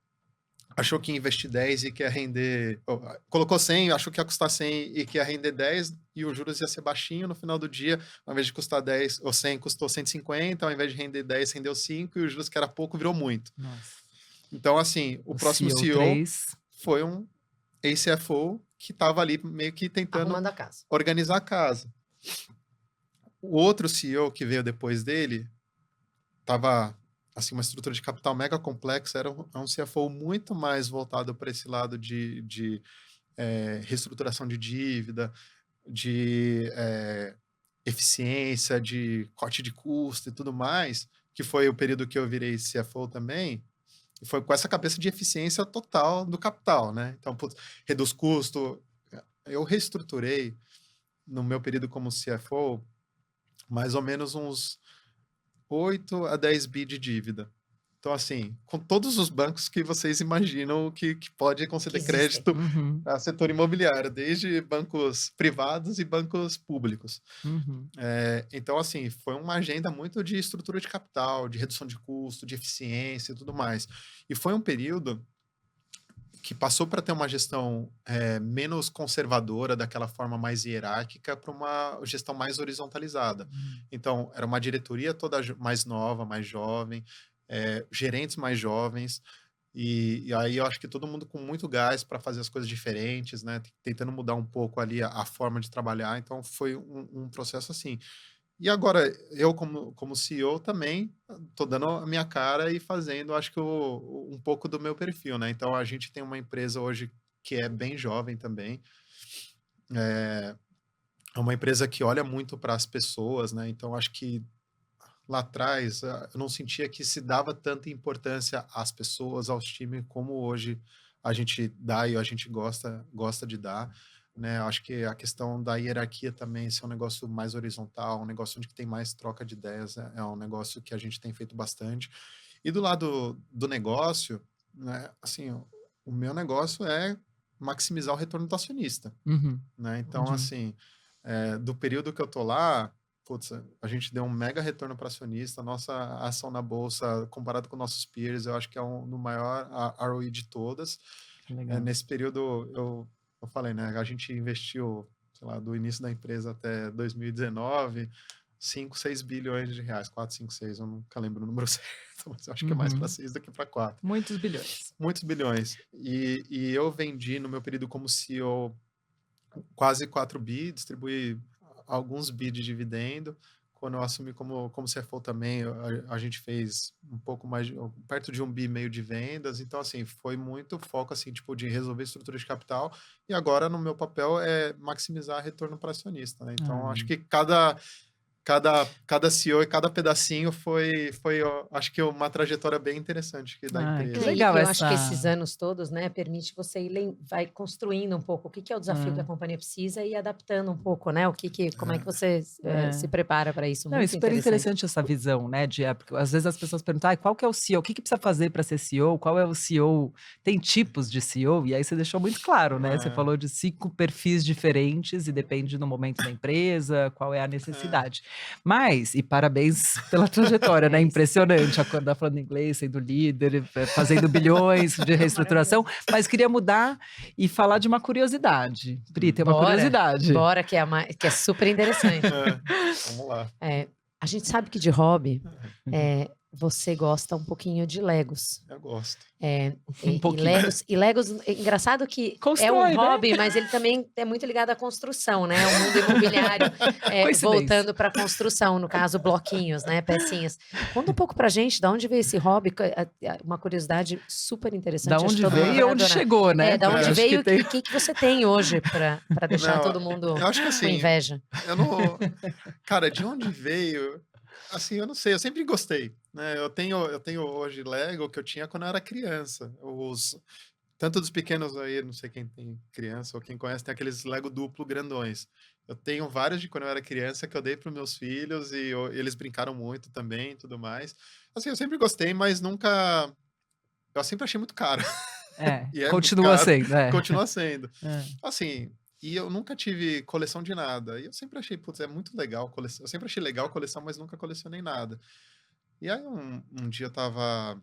achou que ia investir 10 e que ia render... colocou 100, achou que ia custar 100 e que ia render 10, e os juros ia ser baixinho no final do dia. Ao invés de custar 10 ou 100, custou 150, ao invés de render 10, rendeu 5, e os juros que era pouco virou muito. Nossa. Então, assim, o próximo CEO foi um ex-CFO que estava ali meio que tentando organizar a casa. O outro CEO que veio depois dele estava assim, uma estrutura de capital mega complexa, era um CFO muito mais voltado para esse lado de reestruturação de dívida, de eficiência, de corte de custo e tudo mais, que foi o período que eu virei CFO também. E foi com essa cabeça de eficiência total do capital, né? Então, putz, reduz custo. Eu reestruturei, no meu período como CFO, mais ou menos uns 8 a 10 bi de dívida. Então, assim, com todos os bancos que vocês imaginam que pode conceder crédito ao setor imobiliário, desde bancos privados e bancos públicos. Então, assim, foi uma agenda muito de estrutura de capital, de redução de custo, de eficiência e tudo mais. E foi um período que passou para ter uma gestão menos conservadora, daquela forma mais hierárquica, para uma gestão mais horizontalizada. Então, era uma diretoria toda mais nova, mais jovem, gerentes mais jovens, e aí eu acho que todo mundo com muito gás para fazer as coisas diferentes, né? Tentando mudar um pouco ali a forma de trabalhar. Então, foi um processo assim. E agora, eu como CEO também estou dando a minha cara e fazendo, acho que um pouco do meu perfil, né? Então, a gente tem uma empresa hoje que é bem jovem também. É uma empresa que olha muito para as pessoas, né? Então, acho que lá atrás eu não sentia que se dava tanta importância às pessoas, aos times, como hoje a gente dá e a gente gosta de dar. Né? Acho que a questão da hierarquia também, ser um negócio mais horizontal, um negócio onde tem mais troca de ideias, é um negócio que a gente tem feito bastante. E do lado do negócio, né, assim, o meu negócio é maximizar o retorno do acionista. Né? Então, assim, do período que eu tô lá, putz, a gente deu um mega retorno para acionista, a nossa ação na bolsa, comparado com nossos peers, eu acho que é no maior ROI de todas. Nesse período, eu falei, né? A gente investiu, sei lá, do início da empresa até 2019, 5, 6 bilhões de reais, 4, 5, 6, eu nunca lembro o número certo, mas eu acho que é mais para 6 do que para 4. Muitos bilhões. Muitos bilhões. E eu vendi, no meu período como CEO, quase 4 bi, distribuí alguns bi de dividendo, quando eu assumi como CFO também, a gente fez um pouco mais, perto de 1,5 bi de vendas. Então, assim, foi muito foco, assim, tipo, de resolver estrutura de capital. E agora, no meu papel, é maximizar retorno para acionista, né? Então, acho que cada CEO e cada pedacinho foi acho que uma trajetória bem interessante aqui da empresa. Que legal eu acho que esses anos todos, né, permite você vai construindo um pouco o que é o desafio que a companhia precisa e adaptando um pouco, né, como é que você se prepara para isso. Não, é super interessante essa visão, né, porque às vezes as pessoas perguntam, qual que é o CEO, o que precisa fazer para ser CEO, qual é o CEO, tem tipos de CEO, e aí você deixou muito claro, né, você falou de 5 perfis diferentes e depende do momento da empresa, qual é a necessidade. Mas, e parabéns pela trajetória, né? Impressionante, acordar falando inglês, sendo líder, fazendo bilhões de reestruturação. Mas queria mudar e falar de uma curiosidade. Pri, tem uma curiosidade. Bora, que é super interessante. Vamos lá. A gente sabe que de hobby, você gosta um pouquinho de Legos. Eu gosto. E Legos, engraçado que é um hobby, mas ele também é muito ligado à construção, né? O mundo imobiliário, voltando para a construção, no caso, bloquinhos, né? Pecinhas. Conta um pouco pra gente, de onde veio esse hobby, uma curiosidade super interessante. Da onde veio e onde chegou, né? Da onde veio e o que você tem hoje para deixar todo mundo eu acho que, assim, com inveja? Eu não... Cara, de onde veio... Assim, eu não sei, eu sempre gostei, né? Eu tenho hoje Lego que eu tinha quando eu era criança. Tanto dos pequenos aí, não sei quem tem criança ou quem conhece, tem aqueles Lego duplo grandões. Eu tenho vários de quando eu era criança que eu dei para os meus filhos e eles brincaram muito também e tudo mais. Assim, eu sempre gostei, mas nunca... Eu sempre achei muito caro. Continua sendo. Continua sendo. Assim... E eu nunca tive coleção de nada. E eu sempre achei, putz, é muito legal coleção. Eu sempre achei legal coleção, mas nunca colecionei nada. E aí um dia eu tava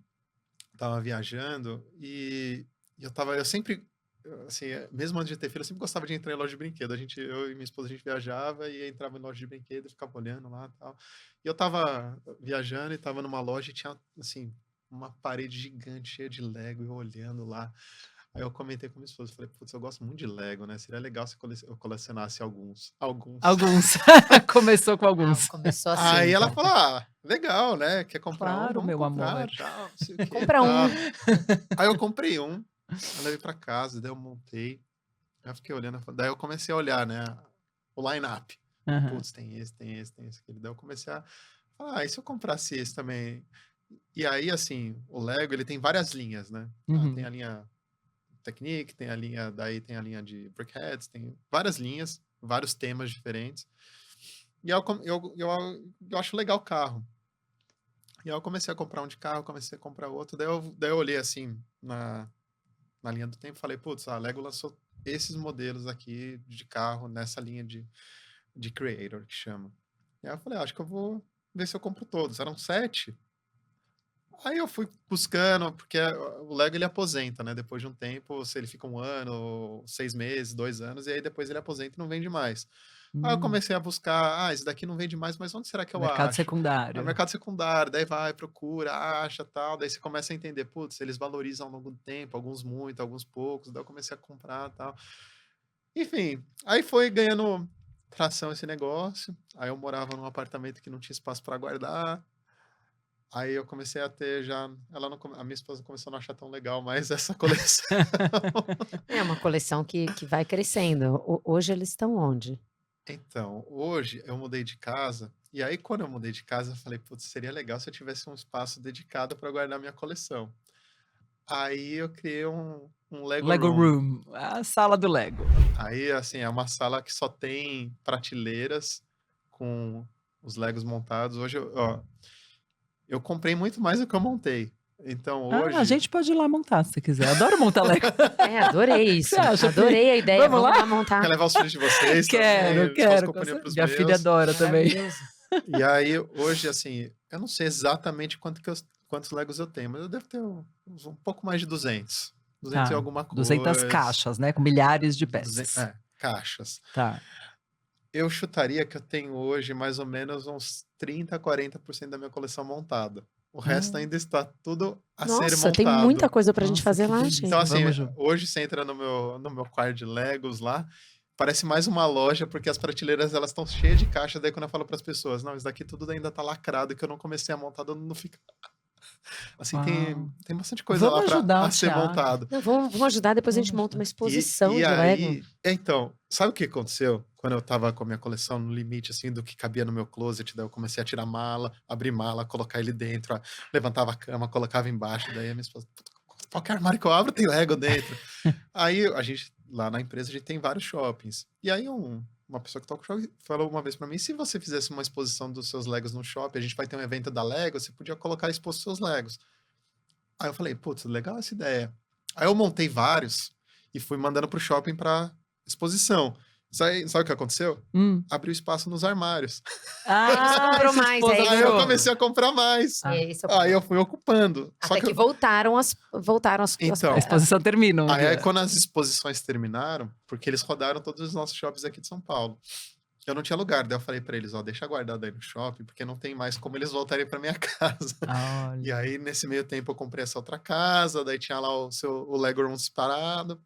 viajando e eu sempre, assim, mesmo antes de ter filho, eu sempre gostava de entrar em loja de brinquedo. Eu e minha esposa, a gente viajava e entrava em loja de brinquedo e ficava olhando lá e tal. E eu tava viajando e tava numa loja e tinha, assim, uma parede gigante cheia de Lego e eu olhando lá. Aí eu comentei com minha esposa, falei, putz, eu gosto muito de Lego, né? Seria legal se eu colecionasse alguns. Começou com alguns. Começou assim. Aí ela falou, legal, né? Quer comprar claro, um? Meu amor. Tal, compra um. Aí eu comprei um, eu levei pra casa, daí eu montei. Aí eu fiquei olhando, daí eu comecei a olhar, né? O line-up. Putz, tem esse, aquele. Daí eu comecei a falar, e se eu comprasse esse também? E aí, assim, o Lego, ele tem várias linhas, né? Tem a linha... Technique, tem a linha de Brickheads, tem várias linhas, vários temas diferentes. E eu acho legal o carro. E aí eu comecei a comprar um de carro, comecei a comprar outro, daí eu olhei assim na linha do tempo e falei, putz, a Lego lançou esses modelos aqui de carro nessa linha de Creator, que chama. E aí eu falei, acho que eu vou ver se eu compro todos. Eram 7. Aí eu fui buscando, porque o Lego ele aposenta, né? Depois de um tempo, se ele fica 1 ano, 6 meses, 2 anos, e aí depois ele aposenta e não vende mais. Aí eu comecei a buscar, esse daqui não vende mais, mas onde será que eu acho? Mercado secundário. É mercado secundário, daí vai, procura, acha, tal, daí você começa a entender, putz, eles valorizam ao longo do tempo, alguns muito, alguns poucos, daí eu comecei a comprar, tal. Enfim, aí foi ganhando tração esse negócio, aí eu morava num apartamento que não tinha espaço para guardar. Aí eu comecei a ter já... a minha esposa começou a não achar tão legal mais essa coleção. É uma coleção que vai crescendo. Hoje eles estão onde? Então, hoje eu mudei de casa. E aí, quando eu mudei de casa, eu falei, putz, seria legal se eu tivesse um espaço dedicado para guardar minha coleção. Aí eu criei um Lego Room. A sala do Lego. Aí, assim, é uma sala que só tem prateleiras com os Legos montados. Hoje, eu comprei muito mais do que eu montei. Então, hoje... a gente pode ir lá montar, se quiser. Adoro montar Lego. Adorei isso. Adorei a ideia. Vamos lá montar. Quer levar os filhos de vocês? Quero. Minha filha adora também. E aí, hoje, assim, eu não sei exatamente quantos Legos eu tenho, mas eu devo ter um pouco mais de 200. 200 e alguma coisa. 200 caixas, né? Com milhares de peças. Caixas. Tá. Eu chutaria que eu tenho hoje mais ou menos uns 30%, 40% da minha coleção montada. O resto ainda está tudo a ser montado. Nossa, tem muita coisa pra gente fazer lá, gente. Então, assim, hoje você entra no meu quarto de Legos lá, parece mais uma loja, porque as prateleiras elas estão cheias de caixa, daí quando eu falo para as pessoas, não, isso daqui tudo ainda tá lacrado, que eu não comecei a montar, não fica... Assim, tem bastante coisa Vamos lá ajudar para o ser Thiago. montado. Não, vamos ajudar, depois a gente monta uma exposição de Lego. Então, sabe o que aconteceu? Quando eu tava com a minha coleção no limite, assim, do que cabia no meu closet, daí eu comecei a tirar mala, abrir mala, colocar ele dentro, levantava a cama, colocava embaixo, daí a minha esposa, qualquer armário que eu abro tem Lego dentro. Aí a gente, lá na empresa, a gente tem vários shoppings. E aí uma pessoa que toca o shopping falou uma vez pra mim, se você fizesse uma exposição dos seus Legos no shopping, a gente vai ter um evento da Lego, você podia colocar exposto os seus Legos. Aí eu falei, putz, legal essa ideia. Aí eu montei vários e fui mandando pro shopping pra exposição. Sabe o que aconteceu? Abriu espaço nos armários. Você comprou mais, esposa Aí eu comecei a comprar mais. Aí eu fui ocupando. Até que voltaram as Então, A exposição termina. Aí quando as exposições terminaram, porque eles rodaram todos os nossos shoppings aqui de São Paulo. Eu não tinha lugar, daí eu falei pra eles, deixa guardado aí no shopping, porque não tem mais como eles voltarem pra minha casa. Olha. E aí, nesse meio tempo, eu comprei essa outra casa, daí tinha lá o Lego Room separado.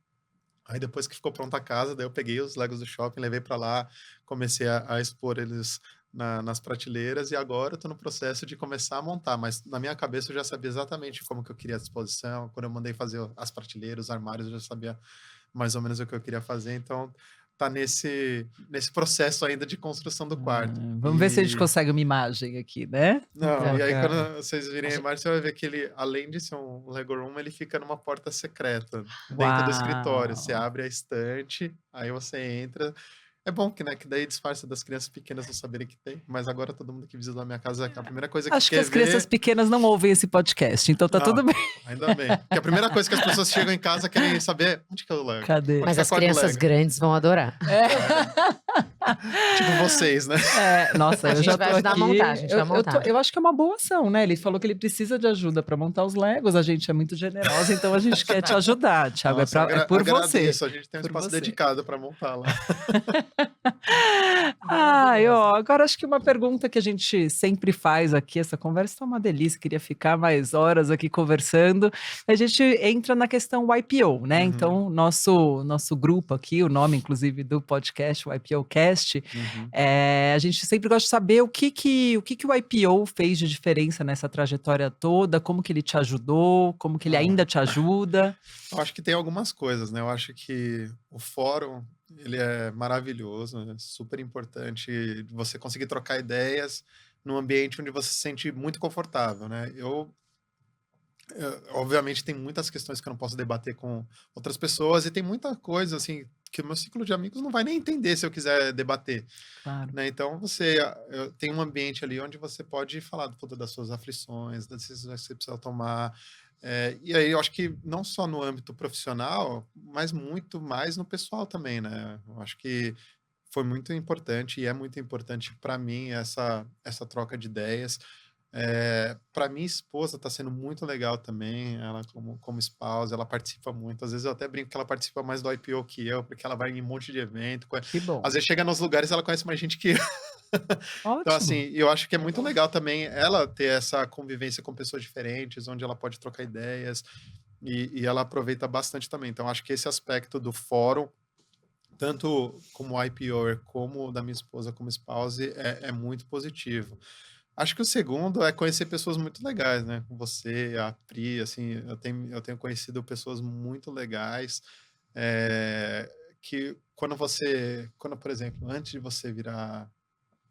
Aí depois que ficou pronta a casa, daí eu peguei os Legos do shopping, levei pra lá, comecei a expor eles nas prateleiras, e agora eu tô no processo de começar a montar, mas na minha cabeça eu já sabia exatamente como que eu queria a disposição, quando eu mandei fazer as prateleiras, os armários, eu já sabia mais ou menos o que eu queria fazer, então tá nesse processo ainda de construção do quarto. Vamos ver se a gente consegue uma imagem aqui, né? Não, e aí quando vocês virem a imagem, você vai ver que ele, além de ser um Lego Room, ele fica numa porta secreta dentro do escritório. Você abre a estante, aí você entra. É bom que daí disfarça das crianças pequenas não saberem que tem, mas agora todo mundo que visita a minha casa, a primeira coisa que Acho que quer as crianças pequenas não ouvem esse podcast, então tá tudo bem. Ainda bem. Porque a primeira coisa que as pessoas chegam em casa querem saber onde que é o Lego. Cadê? Mas as crianças grandes vão adorar. Tipo vocês, né? Nossa, eu já tô vai ajudar aqui. a montar, a gente vai montar. Eu acho que é uma boa ação, né? Ele falou que ele precisa de ajuda para montar os Legos, a gente é muito generosa, então a gente quer te ajudar, Thiago. Nossa, é por você. A gente tem um espaço dedicado para montar lá. Agora acho que uma pergunta que a gente sempre faz aqui, essa conversa tá uma delícia, queria ficar mais horas aqui conversando. A gente entra na questão YPO, né? Então, nosso grupo aqui, o nome inclusive do podcast, o YPOcast, a gente sempre gosta de saber o que o YPO fez de diferença nessa trajetória toda, como que ele te ajudou, como que ele ainda te ajuda. Eu acho que tem algumas coisas, né? Eu acho que o fórum, ele é maravilhoso, é super importante você conseguir trocar ideias num ambiente onde você se sente muito confortável, né? Obviamente tem muitas questões que eu não posso debater com outras pessoas e tem muita coisa, assim, que o meu ciclo de amigos não vai nem entender se eu quiser debater. Claro. Né? Então, tem um ambiente ali onde você pode falar das suas aflições, das decisões que você precisa tomar. E aí eu acho que não só no âmbito profissional, mas muito mais no pessoal também, né? Eu acho que foi muito importante e é muito importante para mim essa troca de ideias. Para minha esposa está sendo muito legal também, ela como esposa, ela participa muito. Às vezes eu até brinco que ela participa mais do IPO que eu, porque ela vai em um monte de evento. Que bom. Às vezes chega nos lugares e ela conhece mais gente que eu. Ótimo. Então, assim, eu acho que é muito legal também ela ter essa convivência com pessoas diferentes, onde ela pode trocar ideias e ela aproveita bastante também. Então, acho que esse aspecto do fórum, tanto como IPO como da minha esposa como spouse, é muito positivo. Acho que o segundo é conhecer pessoas muito legais, né? Você, a Pri, assim, eu tenho conhecido pessoas muito legais, que quando, por exemplo, antes de você virar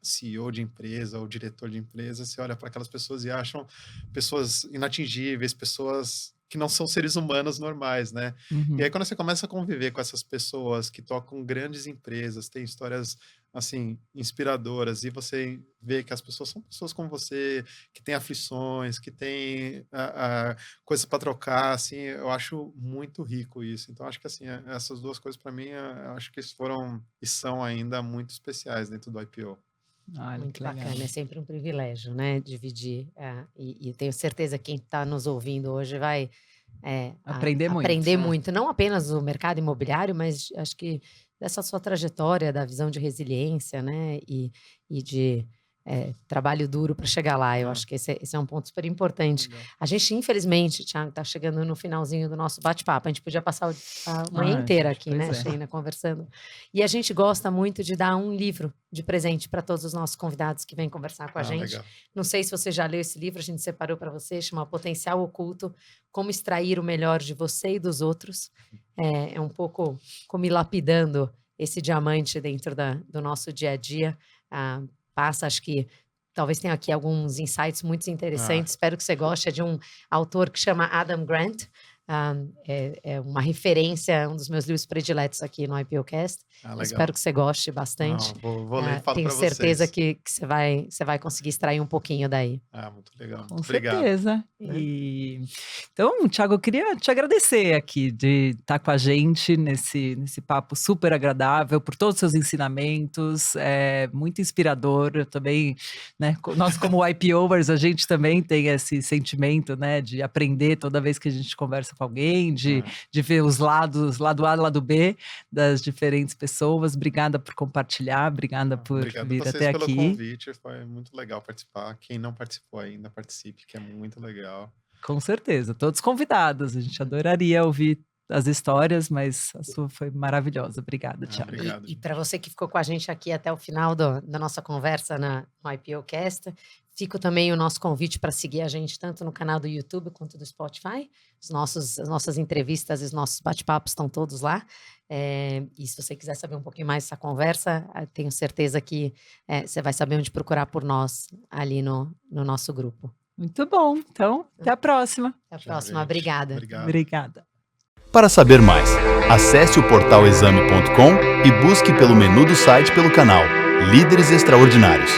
CEO de empresa ou diretor de empresa, você olha para aquelas pessoas e acham pessoas inatingíveis, pessoas que não são seres humanos normais, né? E aí quando você começa a conviver com essas pessoas que tocam grandes empresas, têm histórias, assim, inspiradoras, e você vê que as pessoas são pessoas como você, que têm aflições, que têm coisas para trocar, assim, eu acho muito rico isso. Então, acho que, assim, essas duas coisas, para mim, eu acho que foram e são ainda muito especiais dentro do IPO. Muito bacana, é sempre um privilégio, né, dividir, e tenho certeza que quem está nos ouvindo hoje vai aprender muito, não apenas do mercado imobiliário, mas acho que dessa sua trajetória, da visão de resiliência, né, e de trabalho duro para chegar lá. Eu acho que esse é um ponto super importante. Legal. A gente, infelizmente, Thiago, está chegando no finalzinho do nosso bate-papo. A gente podia passar a manhã inteira aqui, né, Sheina, conversando. E a gente gosta muito de dar um livro de presente para todos os nossos convidados que vêm conversar com a gente. Legal. Não sei se você já leu esse livro, a gente separou para você, chama Potencial Oculto, Como Extrair o Melhor de Você e dos Outros. É um pouco como ir lapidando esse diamante dentro do nosso dia a dia. Passa, acho que talvez tenha aqui alguns insights muito interessantes. Espero que você goste. É de um autor que chama Adam Grant. É uma referência, um dos meus livros prediletos aqui no IPOcast. Espero que você goste bastante. Vou ler e falo tenho pra vocês. certeza que você vai conseguir extrair um pouquinho daí. Muito legal. Com Obrigado. certeza. Então, Thiago, eu queria te agradecer aqui de estar com a gente nesse papo super agradável, por todos os seus ensinamentos, muito inspirador. Eu também, né, nós como IPOers, a gente também tem esse sentimento, né, de aprender toda vez que a gente conversa com alguém, de ver os lados, lado A, lado B das diferentes pessoas. Obrigada por compartilhar, obrigada por vir até aqui. Obrigado pelo convite, foi muito legal participar. Quem não participou ainda, participe, que é muito legal. Com certeza, todos convidados. A gente adoraria ouvir as histórias, mas a sua foi maravilhosa. Obrigada, Thiago. Obrigado. E para você que ficou com a gente aqui até o final da nossa conversa no IPOcast, fica também o nosso convite para seguir a gente tanto no canal do YouTube quanto do Spotify. As nossas entrevistas e os nossos bate-papos estão todos lá. E se você quiser saber um pouquinho mais dessa conversa, tenho certeza que você vai saber onde procurar por nós ali no nosso grupo. Muito bom. Então, até a próxima. Até a próxima. Obrigada. Obrigada. Para saber mais, acesse o portal exame.com e busque pelo menu do site pelo canal Líderes Extraordinários.